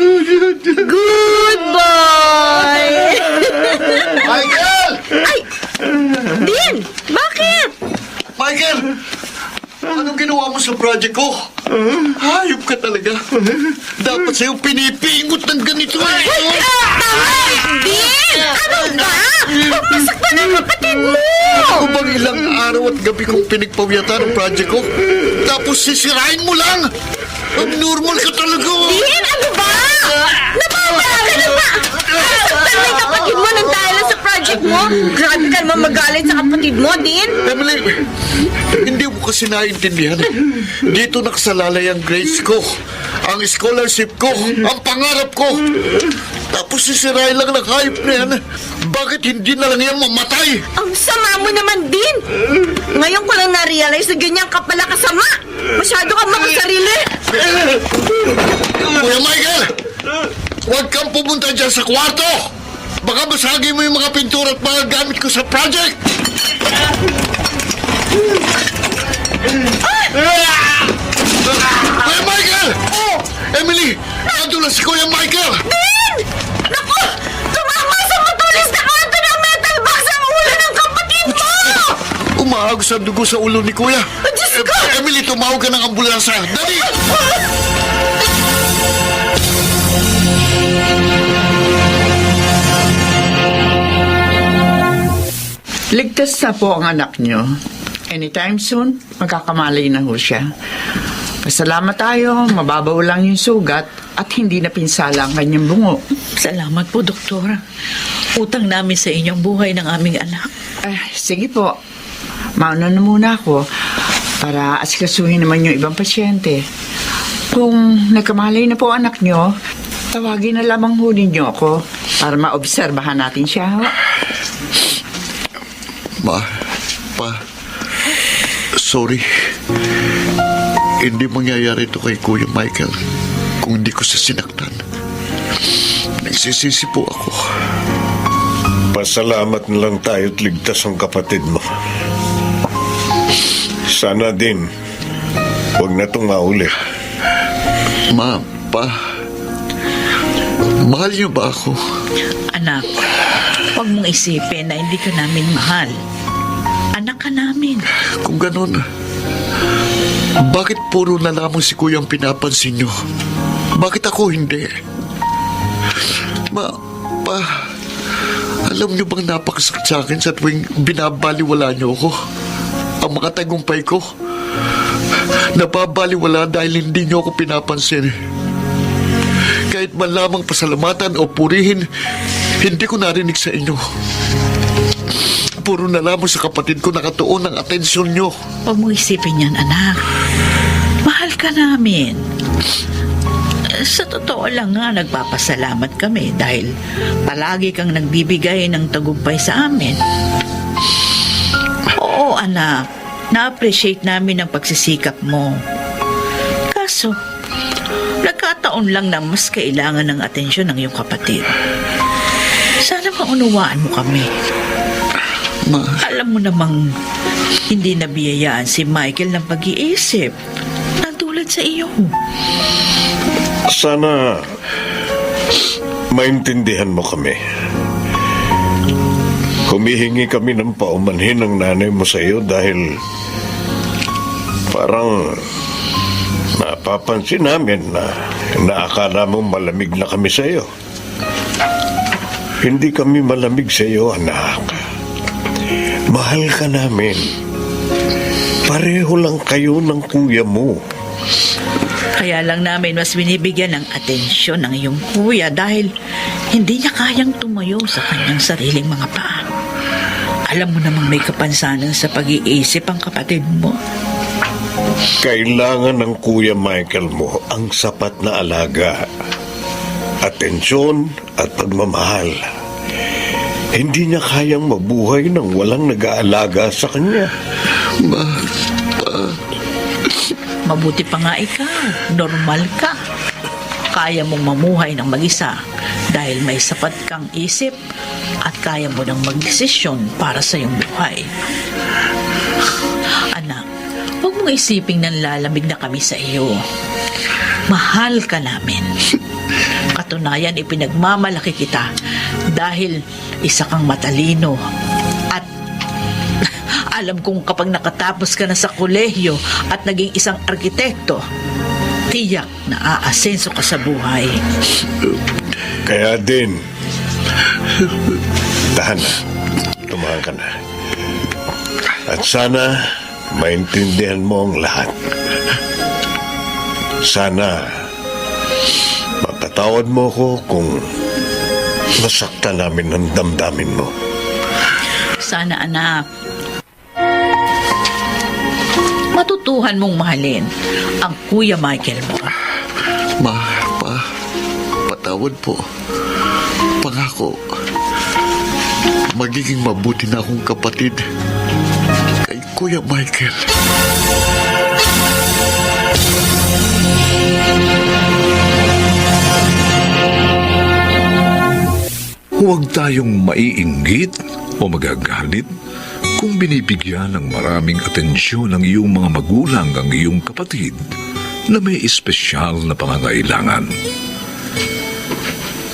S4: Good boy!
S6: Michael!
S4: Ay! Din! Bakit?
S6: Michael! Anong ginawa mo sa project ko? Hayop ka talaga. Dapat sa'yo pinipingot ng ganito eh.
S4: Din! Ano ba? Papasok na ng kapatid mo!
S6: Ako bang ilang araw at gabi kong pinagpawyatan ang project ko? Tapos sisirain mo lang! Abnormal ka talaga!
S4: Din! Ano ba? Napawala ka na ba? Nasaktan mo yung kapatid mo nang dahil sa project mo? Grabe ka naman magalit sa kapatid mo, Din!
S6: Emily, hindi mo kasi naiintindihan. Dito nakasalalay ang grades ko, ang scholarship ko, ang pangarap ko. Tapos sisirain lang ng hayop na yan. Bakit hindi na lang yan mamatay?
S4: Ang sama mo naman, Din! Ngayon ko lang na-realize na ganyan ka pala kasama! Masyado kang makasarili!
S6: Kuya Michael, huwag kang pumunta dyan sa kwarto. Baka basagin mo yung mga pintura at mga gamit ko sa project. Kuya Michael! Emily, nandun na si Kuya Michael!
S4: Din! Naku! Tumama sa matulis na kanto ng metal box ang ulo ng kapatid mo!
S6: Umaagos ang dugo sa ulo ni Kuya.
S4: Diyos ko!
S6: Emily, tumawag ka ng ambulansya. Dali!
S2: Ligtas na po ang anak nyo. Anytime soon, magkakamalay na ho siya. Pasalamat tayo, mababaw lang yung sugat at hindi na pinsala ang kanyang bungo.
S1: Salamat po, Doktor. Utang namin sa inyong buhay ng aming anak.
S2: Sige po. Mauna na muna ako para asikasuhin naman yung ibang pasyente. Kung nagkamalay na po ang anak nyo, tawagin na lamang ho ninyo ako para maobserbahan natin siya. Ho.
S6: Ma, pa, sorry. Hindi mangyayari ito kay Kuya Michael kung hindi ko siya sinaktan. Nagsisisi po ako.
S5: Pasalamat na lang tayo at ligtas ang kapatid mo. Sana din, huwag na itong mauli.
S6: Ma, pa, mahal niyo ba ako?
S1: Anak, huwag mong isipin na hindi ka namin mahal. Anak ka namin.
S6: Kung ganun, bakit puro na lamang si Kuya ang pinapansin niyo? Bakit ako hindi? Ma, pa, alam niyo bang napakasakit sa akin sa tuwing binabaliwala niyo ako? Ang mga tagumpay ko, napabaliwala dahil hindi niyo ako pinapansin. Kahit man lamang pasalamatan o purihin, hindi ko narinig sa inyo. Puro na lamang sa kapatid ko nakatuon ang atensyon niyo.
S1: Huwag mong isipin yan, anak. Mahal ka namin. Sa totoo lang nga, nagpapasalamat kami dahil palagi kang nagbibigay ng tagumpay sa amin. Oo, anak. Na-appreciate namin ang pagsisikap mo. Kaso, nagkataon lang na mas kailangan ng atensyon ng iyong kapatid. Sana maunawaan mo kami.
S6: Ma,
S1: Alam mo namang hindi nabiyayaan si Michael ng pag-iisip. Natulad sa iyo.
S5: Sana maintindihan mo kami. Humihingi kami ng paumanhin ng nanay mo sa iyo dahil parang napapansin namin na naakala mo malamig na kami sa iyo. Hindi kami malamig sa iyo, anak. Mahal ka namin. Pareho lang kayo ng kuya mo.
S1: Kaya lang namin mas binibigyan ng atensyon ng iyong kuya dahil hindi niya kayang tumayo sa kanyang sariling mga paa. Alam mo namang may kapansanan sa pag-iisip ang kapatid mo.
S5: Kailangan ng Kuya Michael mo ang sapat na alaga. atensyon at pagmamahal. Hindi niya kayang mabuhay nang walang nag-aalaga sa kanya.
S1: Mabuti pa nga ikaw, normal ka. Kaya mong mamuhay ng mag-isa dahil may sapat kang isip at kaya mo nang magdesisyon para sa iyong buhay. Anak, huwag mong isiping nanlalamig na kami sa iyo. Mahal ka namin. Katunayan, ipinagmamalaki kita dahil isa kang matalino at alam kong kapag nakatapos ka na sa kolehiyo at naging isang arkitekto, tiyak na aasenso ka sa buhay.
S5: Kaya din, tahan na. Tumahan ka na. At sana maintindihan mo ang lahat. Sana mapatawad mo ko kung nasaktan namin ang damdamin mo.
S1: Sana, anak, matutuhan mong mahalin ang Kuya Michael mo.
S6: Patawad po. Pangako, magiging mabuti na akong kapatid kay Kuya Michael.
S3: Huwag tayong maiinggit o magagalit kung binibigyan ng maraming atensyon ng iyong mga magulang ang iyong kapatid na may espesyal na pangangailangan.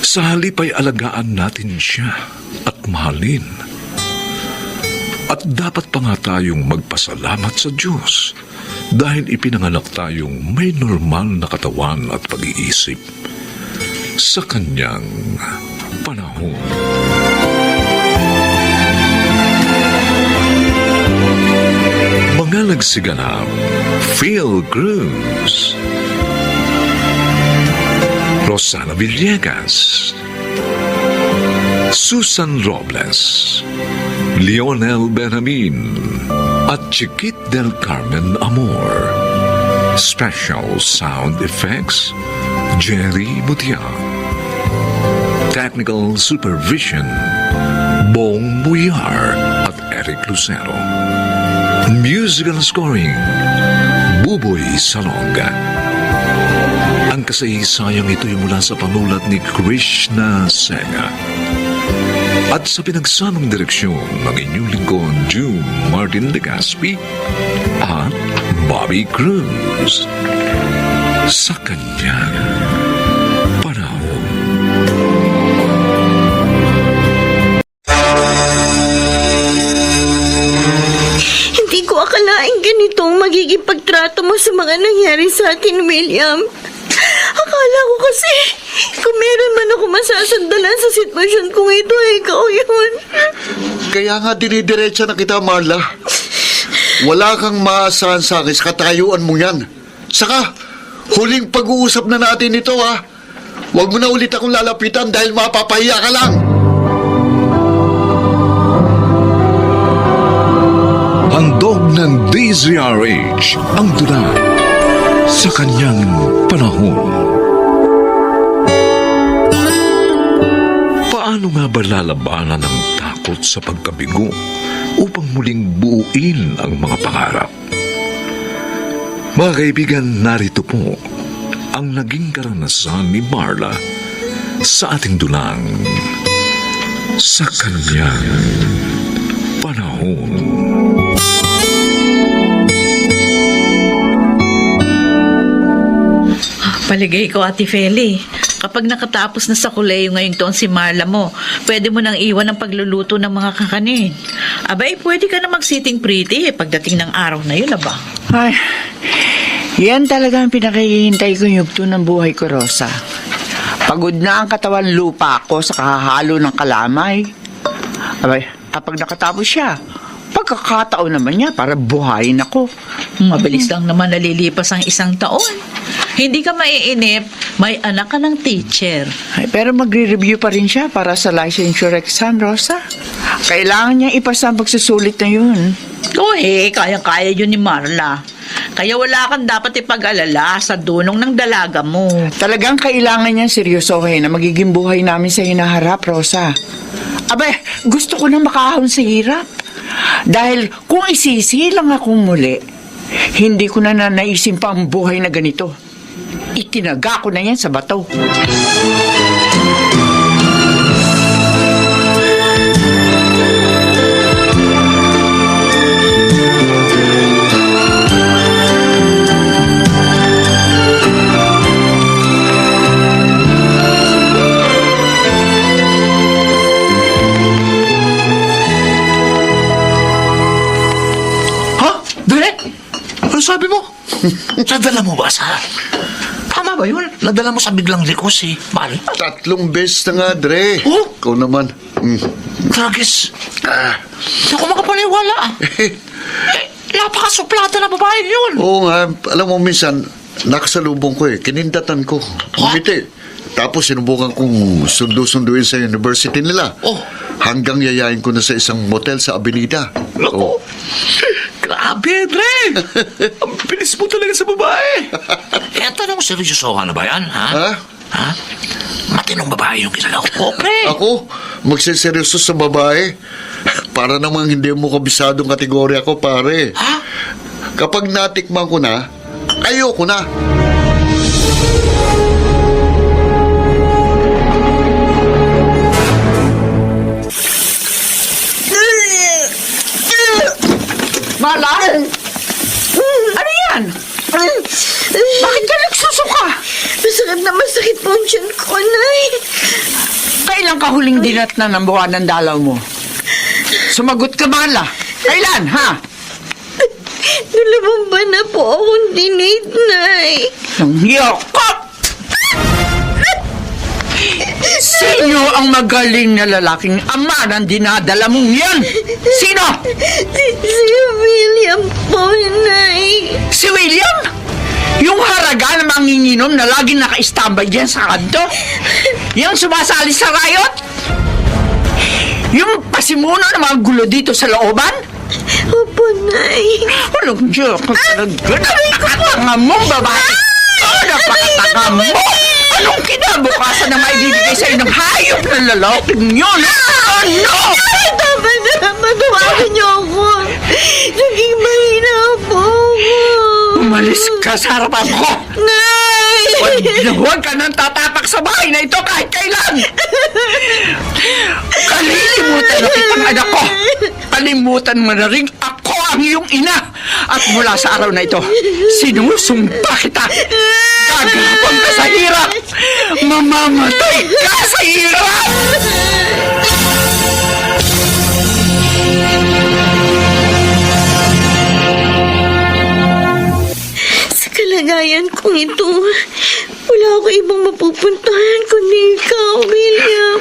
S3: Sa halip ay alagaan natin siya at mahalin. At dapat pa nga tayong magpasalamat sa Diyos dahil ipinanganak tayong may normal na katawan at pag-iisip sa Kanyang panahon. Mga nagsiganap, Phil Cruz, Rosana Villegas, Susan Robles, Lionel Benjamin, at Chiquit del Carmen Amor. Special sound effects, Jerry Butiang. Technical supervision, Bong Muyar at Eric Lucero. Musical scoring, Buboy Salonga. Ang kasaysayang ito'y mula sa panulat ni Krishna Senga. At sa pinagsamang direksyon ng inyong lingkod, June Martin Legaspi at Bobby Cruz. Sa kanyang panahon.
S4: Hindi ko akalaing ganito ang magiging pagtrato mo sa mga nangyari sa atin, William. Akala ko kasi, kung meron man ako masasandalan sa sitwasyon kong ito, ikaw yun.
S6: Kaya nga dinidiretsa na kita, Marla. Wala kang maasahan sa akin sa katayuan mo yan. Saka, huling pag-uusap na natin ito, ha? Huwag mo na ulit akong lalapitan dahil mapapahiya ka lang.
S3: Handog ng DZRH ang tula sa kanyang panahon. Paano nga ba lalabanan ang takot sa pagkabigo upang muling buuin ang mga pangarap? Mga kaibigan, narito po ang naging karanasan ni Marla sa ating dulang sa kanyang panahon.
S1: Paligay ko, Ate Feli. Kapag nakatapos na sa kuleyo ngayong taon si Marla mo, pwede mo nang iwan ang pagluluto ng mga kakanin. Abay, pwede ka na mag-sitting pretty pagdating ng araw na yun, aba.
S2: Ay, yan talaga ang pinakihintay kong yugto ng buhay ko, Rosa. Pagod na ang katawan lupa ko sa kahahalo ng kalamay. Abay, kapag nakatapos siya, pagkakataon naman niya para buhayin ako.
S1: Mabilis lang naman nalilipas ang isang taon. Hindi ka maiinip, may anak ka ng teacher.
S2: Ay, pero magre-review pa rin siya para sa licensure exam, Rosa. Kailangan niya ipasa ang pagsusulit na yun.
S1: Oo kayang-kaya yun ni Marla. Kaya wala kang dapat ipag-alala sa dunong ng dalaga mo.
S2: Talagang kailangan niyang seryosohin na magiging buhay namin sa hinaharap, Rosa. Abe, gusto ko na makahon sa hirap. Dahil kung isisilang akong muli, hindi ko na naisin pa ang buhay na ganito. Itinaga ko na yan sa bato.
S7: Ha? Direk? Ano sabi mo? Nadala mo ba sa... Tama ba yun? Nadala mo sa biglang liko si Mal?
S6: 3 beses na nga, Dre.
S7: Oh?
S6: Ikaw naman.
S7: Tragis. Hindi ako makapaniwala. Napakasuplada na babae yun.
S6: Oo nga, alam mo minsan, nakasalubong ko kinindatan ko. Umiti. Tapos sinubukan kong sundo-sunduin sa university nila.
S7: Oh.
S6: Hanggang yayain ko na sa isang motel sa Avenida.
S7: Lako. Grabe, Dre. Ang bilis mo talaga sa babae. Tanong, seryosohan na ba yan, ha?
S6: Ha?
S7: Ha? Matinong babae yung kinalaw ko, pre.
S6: Ako? Magsiseryoso sa babae? Para namang hindi mo kabisadong kategorya ko, pare.
S7: Ha?
S6: Kapag natikman ko na, ayoko na.
S2: Malang! Ano yan? Bakit ka nagsusuka?
S4: Masakit po ang tiyan ko, Nay.
S2: Kailan ka huling dinat na ng buwan ng dalaw mo? Sumagot ka, Mala. Kailan, ha?
S4: Dalawang ba na po akong dinate, Nay?
S2: Nang hiyokot! Sino ang magaling na lalaking ama ng dinadala mong yan? Sino?
S4: Si William po, Nay.
S2: Si William? Yung haraga na manginginom na laging naka-standby dyan sa kanto? Yung sumasali sa riot? Yung pasimuno ng mga gulo dito sa looban?
S4: Opo, Nay.
S2: Walang Diyos ko talaga. Napakatanga mong babae. Napakatanga mo. Anong kinabukasan na maibibigay sa'yo ng hayop na lalaking yun? Ano?
S4: Tama na. Matawagan niyo ako. Naging mahina po ako.
S2: Umalis ka sa harapan ko.
S4: Nay!
S2: Huwag ka nang tatapak sa bahay na ito kahit kailan. Kalilimutan na kitang anak ko. Kalimutan mo na rin ako ang iyong ina. At mula sa araw na ito, sinusumpa kita. Gagapang ka sa hirap. Mamamatay ka sa hirap.
S4: Sa kalagayan kong ito, wala ako ibang mapupuntahan kundi ikaw, William.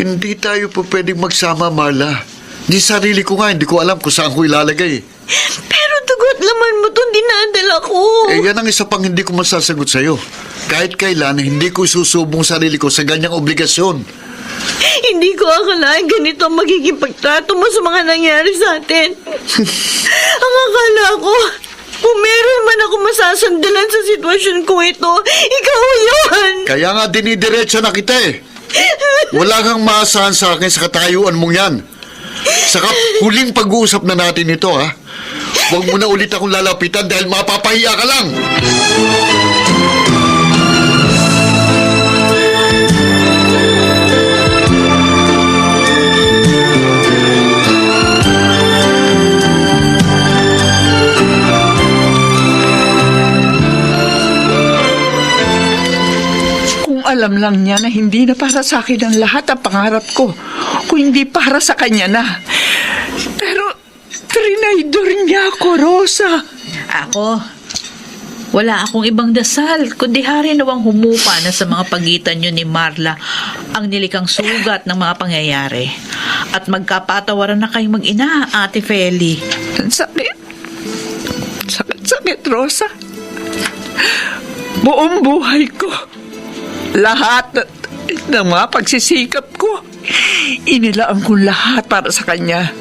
S6: Hindi tayo po pwedeng magsama, Marla. Di sarili ko nga, hindi ko alam kung saan ko ilalagay.
S4: Pero dugot laman mo itong dinadala ko.
S6: Yan ang isa pang hindi ko masasagot sa'yo. Kahit kailan, hindi ko isusubong sarili ko sa ganyang obligasyon.
S4: Hindi ko akalain ganito ang magiging pagtrato mo sa mga nangyari sa atin. Ang akala ko, kung meron man ako masasandalan sa sitwasyon ko ito, ikaw yun!
S6: Kaya nga dinidiretso na kita eh. Wala kang maasahan sa akin sa katayuan mong yan. Saka huling pag-uusap na natin ito, ha? Huwag mo na ulit akong lalapitan dahil mapapahiya ka lang.
S2: Kung alam lang niya na hindi na para sa akin ang lahat ang pangarap ko, kung hindi para sa kanya na. Pero, trinaydor niya ako, Rosa.
S1: Ako, wala akong ibang dasal, kundi hari nawang humupa na sa mga pagitan nyo ni Marla ang nilikang sugat ng mga pangyayari. At magkapatawaran na kayong mag-ina, Ate Feli.
S2: Ang sakit. Sakit, Rosa. Buong buhay ko, lahat ng mga pagsisikap ko, inilaan ko lahat para sa kanya.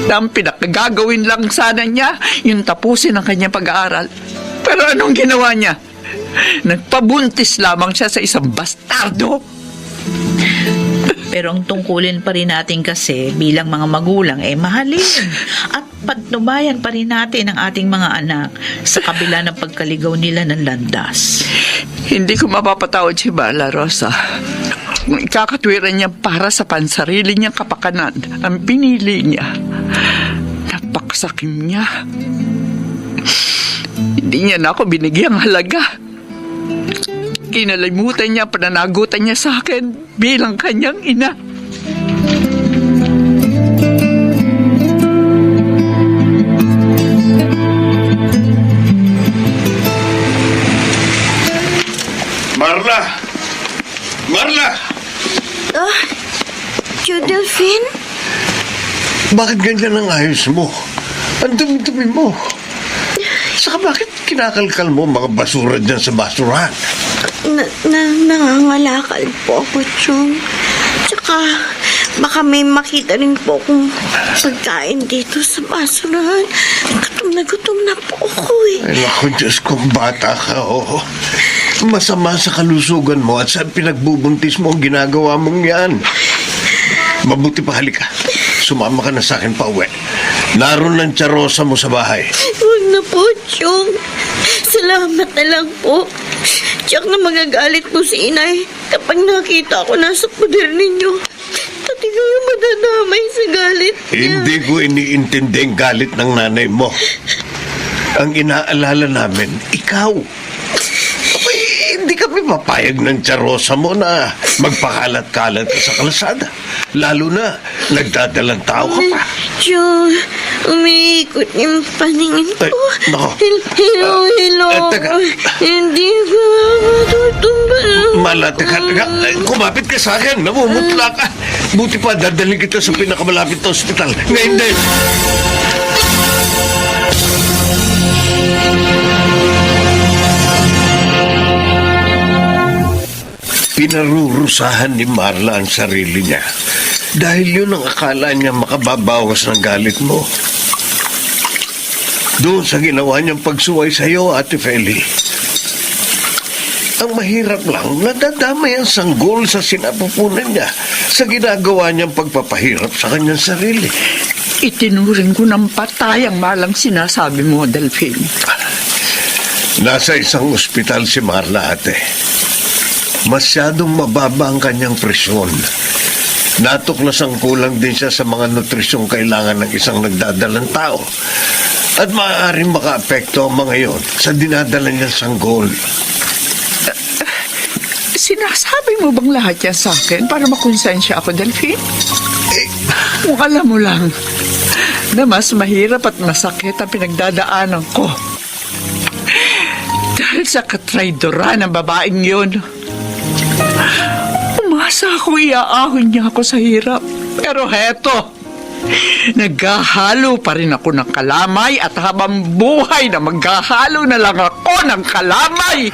S2: na ang pinakagagawin lang sana niya yung tapusin ang kanyang pag-aaral. Pero anong ginawa niya? Nagpabuntis lamang siya sa isang bastardo.
S1: Pero ang tungkulin pa rin natin kasi bilang mga magulang mahalin at patnubayan pa rin natin ang ating mga anak sa kabila ng pagkaligaw nila ng landas.
S2: Hindi ko mapapatawad si Bala, Rosa. Kung ikakatwiran niya para sa pansarili niyang kapakanan ang pinili niya, napaksakim niya. Hindi niya na ako binigyang halaga. Kinalimutan niya, pananagutan niya sa akin bilang kanyang ina.
S5: Marla! Marla!
S4: Tio Delphine?
S5: Bakit ganyan ang ayos mo? Ang dumi-dumi mo. Saka bakit kinakalkal mo mga basura dyan sa basurahan?
S4: Nangangalakal po ako, Chong. Tsaka, baka may makita rin po akong pagkain dito sa basurahan. Gutom na po ako eh.
S5: Ay, naku, Diyos ko, bata ka, oh. Masama sa kalusugan mo at sa pinagbubuntis mo ang ginagawa mong yan. Mabuti pa, halika. Sumama ka na sa akin pa uwi. Naroon ng tsarosa mo sa bahay.
S4: Huwag na po, Chong. Salamat na lang po. Tiyak na magagalit po si inay kapag nakita ko nasa poder ninyo. Pati kayo madadamay sa galit niya.
S5: Hindi ko iniintindi ang galit ng nanay mo. Ang inaalala namin, ikaw. Abay, hindi kami papayag ng tsarosa mo na magpakalat-kalat ka sa kalsada. Lalo na, nagdadalang tao ka pa.
S4: Chong, umiikot yung paningin ko.
S5: Ay, nako.
S4: Hello.
S5: Teka.
S4: Hindi ko matutumba.
S5: Mala, teka. Kumapit ka sa akin. Namumutla ka. Buti pa, dadalhin kita sa pinakamalapit na ospital. Ngayon din. Pinarurusahan ni Marla ang sarili niya dahil yun ang akala niya makababawas ng galit mo. Doon sa ginawa niyang pagsuway sa iyo, Ate Feli. Ang mahirap lang, nadadamay ang sanggol sa sinapupunan niya sa ginagawa niyang pagpapahirap sa kanyang sarili.
S2: Itinuring ko ng patay ang malang sinasabi mo, Delphine.
S5: Nasa isang ospital si Marla, ate. Masyadong mababa ang kanyang presyon. Natuklasang kulang din siya sa mga nutrisyong kailangan ng isang nagdadalang tao. At maaaring makaapekto ang mga yon sa dinadala niyang sanggol.
S2: Sinasabi mo bang lahat yan sa akin para makonsensya ako, Delphine? Kung alam mo lang na mas mahirap at masakit ang pinagdadaanan ko dahil sa katraidora ng babaeng yun. Umasa ako iaahon niya ako sa hirap. Pero heto, naghahalo pa rin ako ng kalamay at habang buhay na maghahalo na lang ako ng kalamay.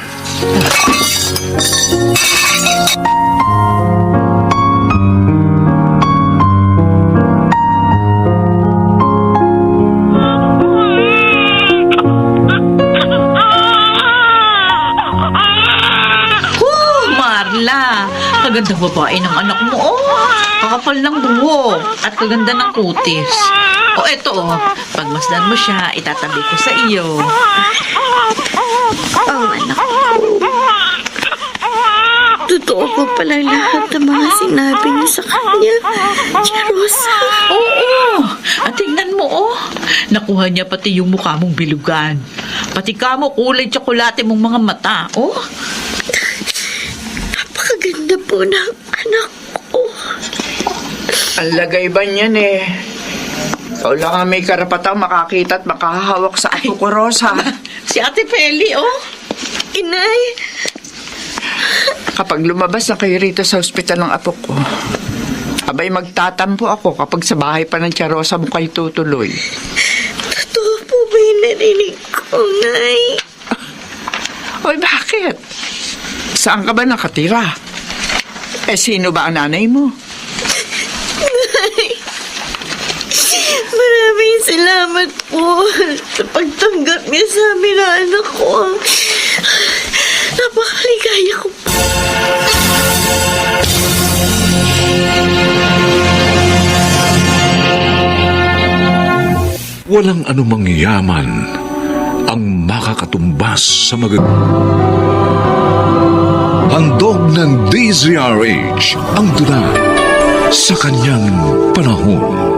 S1: Marla, kaganda babae ng anak mo, oh. Kakapal ng buhok at kaganda ng kutis. O eto, oh. Pagmasdan mo siya, itatabi ko sa iyo.
S4: Ang anak ko. Totoo po pala lahat ng mga sinabi niyo sa kanya. Rosa.
S1: Oo, at tingnan mo, oh. Nakuha niya pati yung mukha mong bilugan. Pati ka mo kulay tsokolate mong mga mata, oh.
S4: Napakaganda po ng anak ko.
S2: Ang lagay ba niyan eh? Ikaw lang ang may karapatang makakita at makahawak sa apo ko, Rosa.
S1: Si Ate Feli, oh.
S4: Inay.
S2: Kapag lumabas na kayo rito sa ospital ng apo ko, abay magtatampo ako kapag sa bahay pa ng Tiyarosa mo kayo tutuloy.
S4: Totoo po ba yung narinig ko, Nay?
S2: Oy, bakit? Saan ka ba nakatira? Eh, sino ba ang nanay mo?
S4: Nay, Maraming salamat po sa pagtanggap niya sa amin na anak ko. Napakaligaya ko po.
S3: Walang anumang yaman ang makakatumbas sa Handog ng DZRH ang tula sa kanyang panahon.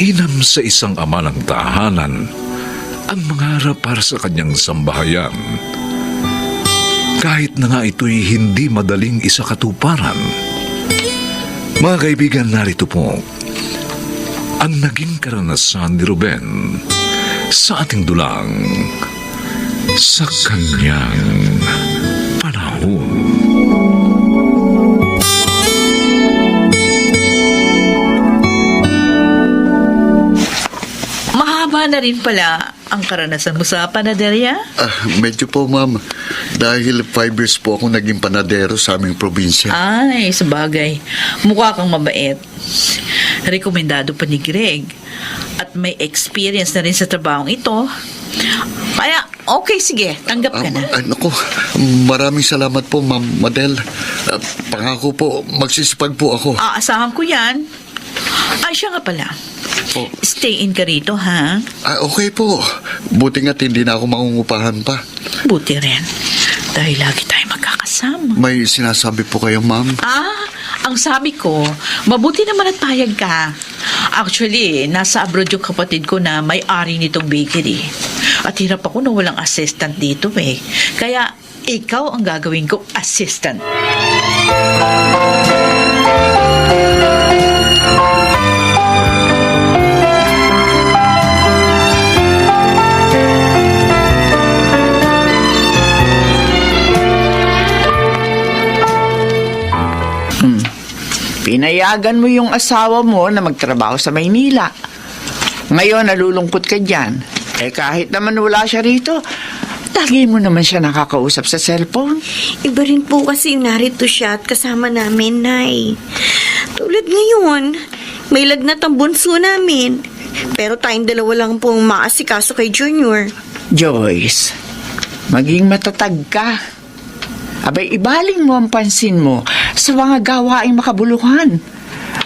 S3: Mainam sa isang ama ng tahanan ang mangarap para sa kanyang sambahayan. Kahit na nga ito'y hindi madaling isakatuparan. Mga kaibigan, narito po ang naging karanasan ni Ruben sa ating dulang sa kanyang panahon.
S1: Mahaba na rin pala ang karanasan mo sa panaderya?
S6: Medyo po, ma'am. Dahil 5 years po ako naging panadero sa aming probinsya.
S1: Ay, sabagay. Mukha kang mabait. Rekomendado pa ni Greg. At may experience na rin sa trabahong ito. Kaya, okay, sige. Tanggap ka na.
S6: Naku, maraming salamat po, Ma'am Madel. Pangako po, magsisipag po ako.
S1: Aasahan ko yan. Ay, siya nga pala.
S6: Po.
S1: Stay in ka rito, ha?
S6: Okay po. Buti nga't hindi na ako mangungupahan pa.
S1: Buti rin. Dahil lagi tayo magkakasama.
S6: May sinasabi po kayo, ma'am?
S1: Ang sabi ko, mabuti naman at payag ka. Actually, nasa abroad yung kapatid ko na may-ari nitong bakery. At hirap ako na walang assistant dito eh. Kaya, ikaw ang gagawin ko assistant.
S2: Pinayagan mo yung asawa mo na magtrabaho sa Maynila. Ngayon, nalulungkot ka dyan. Kahit naman wala siya rito, lagi mo naman siya nakakausap sa cellphone.
S4: Iba rin po kasi narito siya at kasama namin, Nay. Tulad ngayon, may lagnat ang bunso namin. Pero tayong dalawa lang pong maasikaso kay Junior.
S2: Joyce, maging matatag ka. Abay, ibaling mo ang pansin mo sa mga gawaing makabuluhan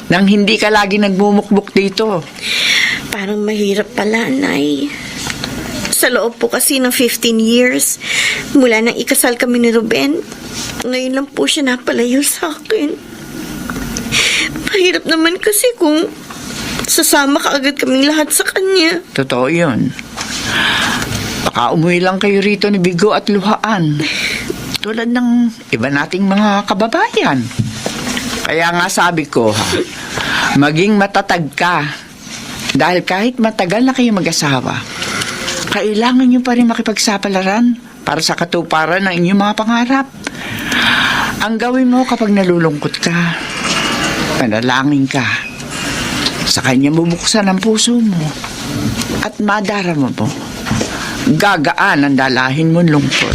S2: nang hindi ka lagi nagmumukbuk dito.
S4: Parang mahirap pala, Nay. Sa loob po kasi ng 15 years, mula nang ikasal kami ni Ruben, ngayon lang po siya napalayo sa akin. Mahirap naman kasi kung sasama ka agad kaming lahat sa kanya.
S2: Totoo yun. Baka umuwi lang kayo rito ni Bigo at Luhaan. Tulad ng iba nating mga kababayan. Kaya nga sabi ko, maging matatag ka. Dahil kahit matagal na kayo mag-asawa, kailangan nyo pa rin makipagsapalaran para sa katuparan ng inyong mga pangarap. Ang gawin mo kapag nalulungkot ka, manalangin ka. Sa kanya bubuksan ang puso mo at madarama mo. Gagaan ang dalahin mong lungkot.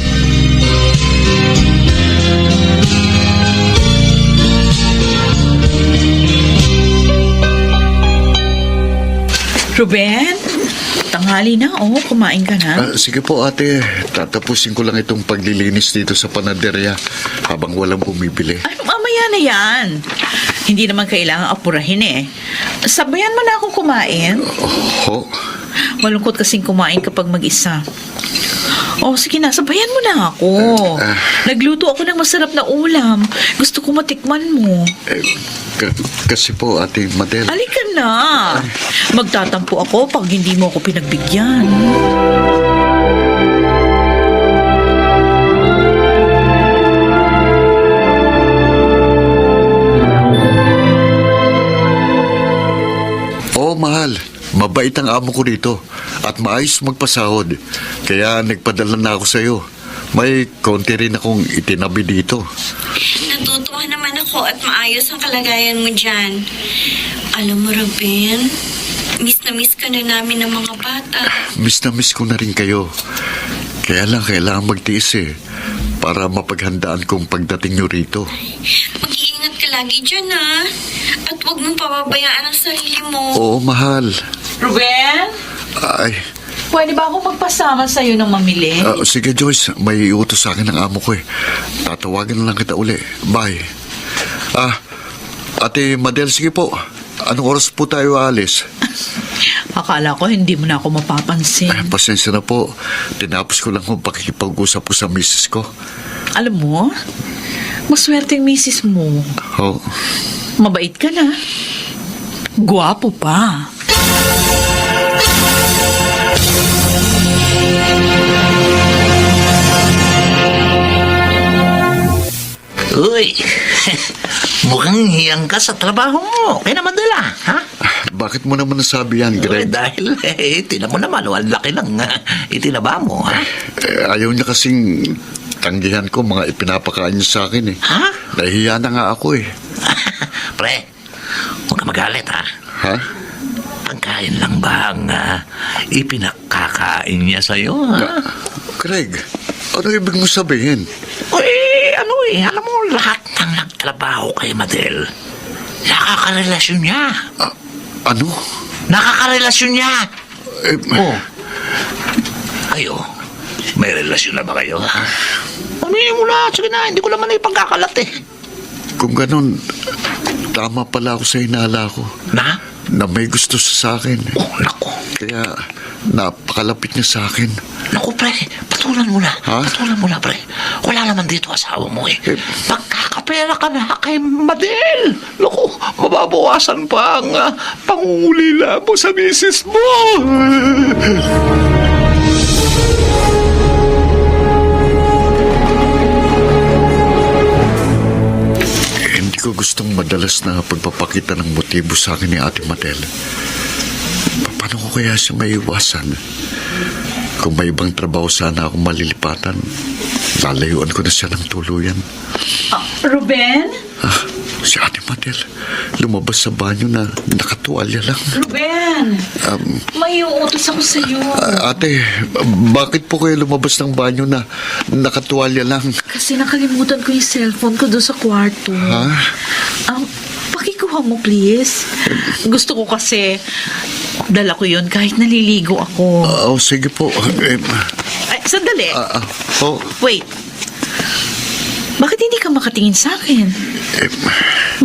S1: Ruben, tanghali na. Kumain ka na.
S6: Sige po, ate. Tatapusin ko lang itong paglilinis dito sa panaderya habang walang bumibili.
S1: Ay, mamaya na yan. Hindi naman kailangan apurahin eh. Sabayan mo na akong kumain. Malungkot kasing kumain kapag mag-isa. Sige na, sabayan mo na ako. Nagluto ako ng masarap na ulam. Gusto ko matikman mo.
S6: Kasi po, Ate Madel.
S1: Halika na. Magtatampo ako pag hindi mo ako pinagbigyan.
S6: Mahal. Mabait ang amo ko dito at maayos magpasahod. Kaya nagpadala na ako sa'yo. May konti rin akong itinabi dito.
S4: Natutuwa naman ako at maayos ang kalagayan mo dyan. Alam mo, Ruben, miss na miss ka na namin ng mga bata.
S6: Miss na miss ko na rin kayo. Kaya lang kailangan magtiis eh. para mapaghandaan kong pagdating nyo rito.
S4: Mag-iingat ka lagi dyan, ha? At huwag mong pababayaan ang sarili mo.
S6: Oo, mahal.
S1: Ruben,
S6: Ay,
S1: pwede ba ako magpasama sa'yo ng mamili?
S6: sige Joyce, may iutos sa akin ng amo ko eh. Tatawagan na lang kita uli. Bye. Ate Madel, sige po. Anong oras po tayo aalis?
S1: Akala ko hindi mo na ako mapapansin.
S6: Pasensya na po. Tinapos ko lang kung pakikipag-usap ko sa misis ko.
S1: Alam mo, maswerte ang misis mo.
S6: Oh,
S1: Mabait ka na. Guwapo pa.
S7: Uy, mukhang hiyang ka sa trabaho mo. Kaya naman dala, ha?
S6: bakit mo naman nasabi yan, Greg?
S7: Dahil, tinan mo naman, ang laki ng itinaba mo, ha?
S6: Ayaw niya kasing tanggihan ko mga ipinapakain niya sa akin eh.
S7: Ha?
S6: Nahihiya na nga ako eh.
S7: Pre, huwag ka magalit, ha?
S6: Ha?
S7: Pagkain lang ba ang ipinakakain niya sa'yo, ha?
S6: Greg, ano ibig mo sabihin?
S7: Alam mo, lahat ng nagtrabaho kay Madel, nakakarelasyon niya.
S6: Ano?
S7: Nakakarelasyon niya.
S6: Oh.
S7: Kayo, may relasyon na ba kayo, ha? Aminin mo na, sige na, hindi ko naman ipagkakalat eh.
S6: Kung ganun, tama pala ako sa hinala ko. Na may gusto sa akin.
S7: Oh, naku.
S6: Kaya napakalapit niya sa akin.
S7: Naku, pre, patulan mo na.
S6: Ha?
S7: Patulan mo na, pre. Wala naman dito asawa mo eh. Pagkakapera ka na kay Madel. Naku, mababawasan pa ang pangungulila mo sa misis mo.
S6: Hindi ko gustong madalas na pagpapakita ng motibo sa akin ni Ate Madel. Paano ko kaya siya maiwasan? Kung may ibang trabaho sana ako malilipatan, lalayuan ko na siya ng tuluyan.
S1: Ruben?
S6: Si Ate Madel, lumabas sa banyo na nakatuwalya lang.
S1: Ruben! May uutos ako sa'yo.
S6: Ate, bakit po kayo lumabas ng banyo na nakatuwalya lang?
S1: Kasi nakalimutan ko yung cellphone ko doon sa kwarto.
S6: Ha?
S1: Pakikuha mo, please. Gusto ko kasi dala ko yun kahit naliligo ako.
S6: Sige po.
S1: Ay, sandali. Wait. Bakit hindi ka makatingin sa akin?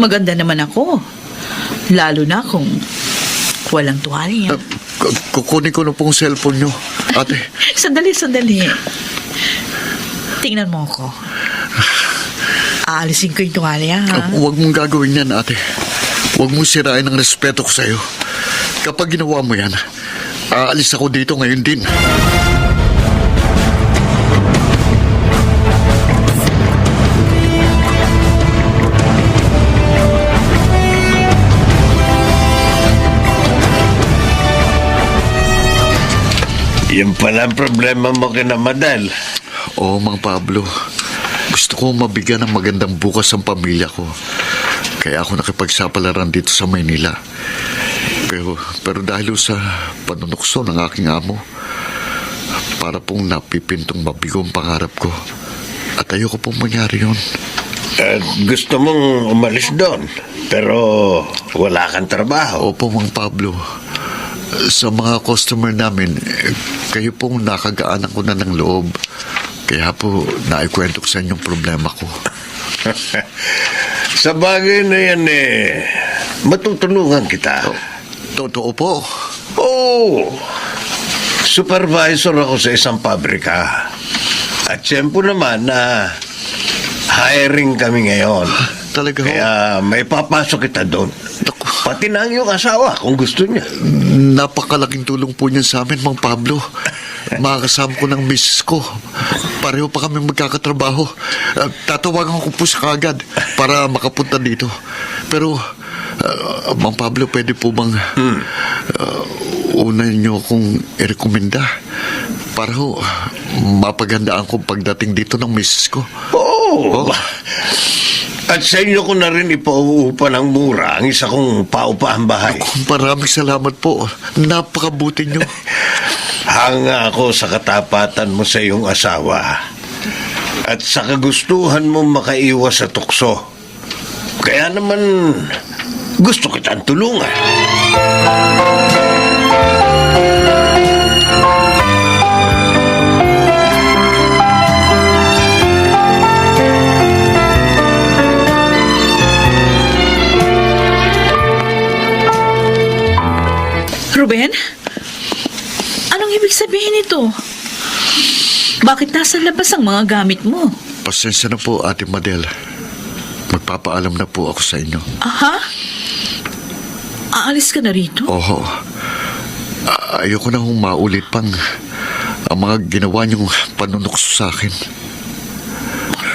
S1: Maganda naman ako. Lalo na kung walang tuwalya.
S6: Kukunin ko na pong cellphone nyo, ate.
S1: Sandali. Tingnan mo ako. Aalisin ko yung tuwalya, ha?
S6: Huwag mong gagawin yan, ate. Huwag mong sirain ang respeto ko sa'yo. Kapag ginawa mo yan, aalis ako dito ngayon din.
S5: Yan pala ang problema mo kina Madel.
S6: Oo, Mang Pablo. Gusto ko mabigyan ng magandang bukas ang pamilya ko. Kaya ako nakipagsapalaran dito sa Maynila. Pero dahil sa panunukso ng aking amo, para pong napipintong mabigo ang pangarap ko. At ayoko pong mangyari yun.
S5: Gusto mong umalis doon, pero wala kang trabaho.
S6: Opo, Mang Pablo. Sa mga customer namin, kayo pong nakagaanan ko na ng loob. Kaya po, naikwento ko sa inyong problema ko.
S5: Sa bagay na yan matutulungan kita.
S6: Totoo po.
S5: Oo. Supervisor ako sa isang pabrika. At siyempre naman hiring kami ngayon.
S6: Talaga ho?
S5: Kaya may papasok kita doon. Pati na ang iyong asawa kung gusto niya.
S6: Napakalaking tulong po niyan sa amin, Mang Pablo. Makakasama ko ng misis ko. Pareho pa kami magkakatrabaho. Tatawagan ko po siya kagad para makapunta dito. Pero, Mang Pablo, pwede po bang una niyo akong i-rekomenda para ho mapagandaan ko pagdating dito ng misis ko?
S5: Oo. At sa inyo ko na rin ipauupa ng mura ang isa kong paupahang bahay.
S6: Maraming salamat po. Napakabuti niyo.
S5: Hanga ako sa katapatan mo sa iyong asawa. At sa kagustuhan mo makaiwas sa tukso. Kaya naman gusto kitang tulungan.
S1: Ruben? Anong ibig sabihin nito? Bakit nasa labas ang mga gamit mo?
S6: Pasensya na po, Ate Madel. Magpapaalam na po ako sa inyo.
S1: Aha? Aalis ka na rito?
S6: Oho. Ayoko na hong maulit pang ang mga ginawa niyong panunukso sa akin.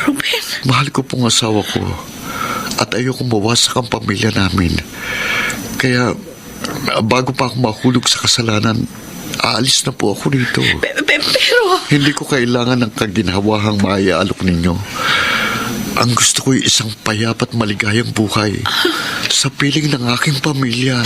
S1: Ruben?
S6: Mahal ko pong asawa ko at ayoko mawasak ang pamilya namin. Kaya bago pa ako mahulog sa kasalanan, aalis na po ako rito.
S1: Pero...
S6: Hindi ko kailangan ng kaginhawahang maiaalok ninyo. Ang gusto ko'y isang payapat maligayang buhay sa piling ng aking pamilya.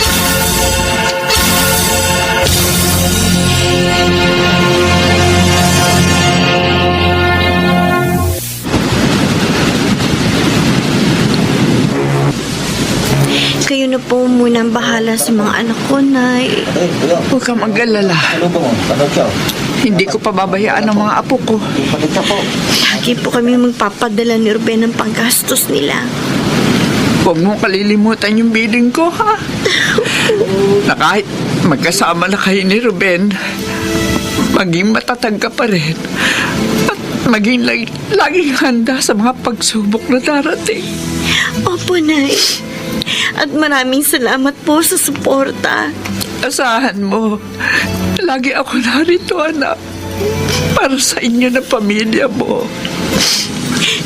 S4: Kayo na po muna ang bahala sa mga anak ko, Nay.
S2: Huwag kang mag-alala. Hindi ko pababayaan ang mga apo ko.
S4: Lagi po kami magpapadala ni Ruben ng panggastos nila.
S2: Huwag mo kalilimutan yung bidding ko, ha? Na kahit magkasama na kayo ni Ruben, maging matatag ka pa rin. At maging laging handa sa mga pagsubok na darating.
S4: Opo, Nay. At maraming salamat po sa suporta.
S2: Asahan mo, lagi ako narito, anak. Para sa inyo na pamilya mo.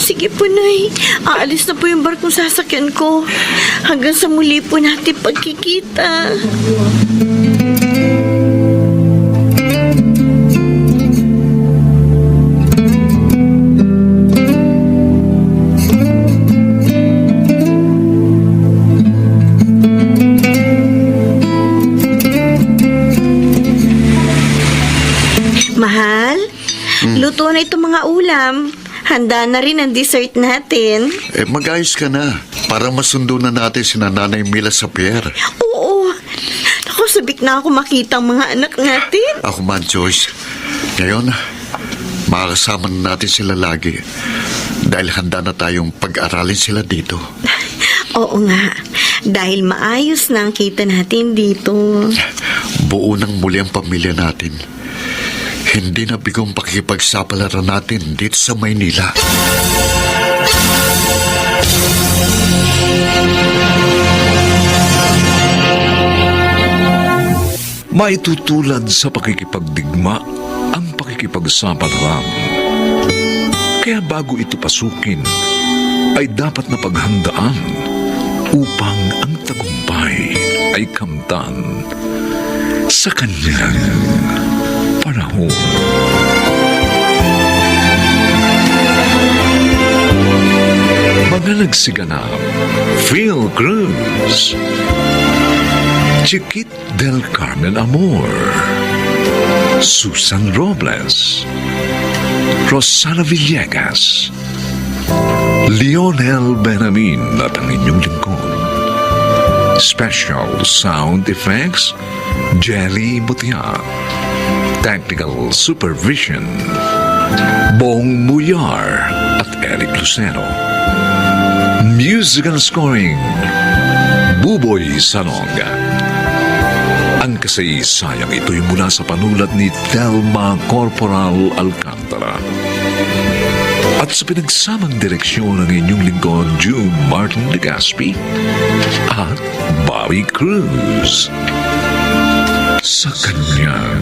S4: Sige po, Nay. Aalis na po yung barkong sasakyan ko. Hanggang sa muli po natin pagkikita. Mahal, luto na itong mga ulam. Handa na rin ang dessert natin.
S6: Mag-ayos ka na para masundo na natin si Nanay Mila sa pier.
S4: Oo. Naku, sabik na ako makita ang mga anak natin.
S6: Ako man, Joyce. Ngayon, makakasama na natin sila lagi dahil handa na tayong pag-aralin sila dito.
S4: Oo nga. Dahil maayos na ang kita natin dito.
S6: Buo ng muli ang pamilya natin. Hindi na bigong pakikipagsapalaran natin dito sa Maynila.
S3: Maitutulad sa pakikipagdigma ang pakikipagsapalaran. Kaya bago ito pasukin, ay dapat na paghandaan upang ang tagumpay ay kamtan sa kanyang panahon. Mga nagsiganap, Phil Cruz, Chiquit del Carmen Amor, Susan Robles, Rosana Villegas, Lionel Benamin at ang inyong lingkod. Special Sound Effects, Jelly Butia. Technical Supervision, Bong Muyar at Eric Lucero. Musical Scoring, Buboy Salonga. Ang kasaysayang ito'y mula sa panulat ni Thelma Corporal Alcantara. At sa pinagsamang direksyon ng inyong lingkod, June Martin Legaspi at Bobby Cruz. Sa kanyang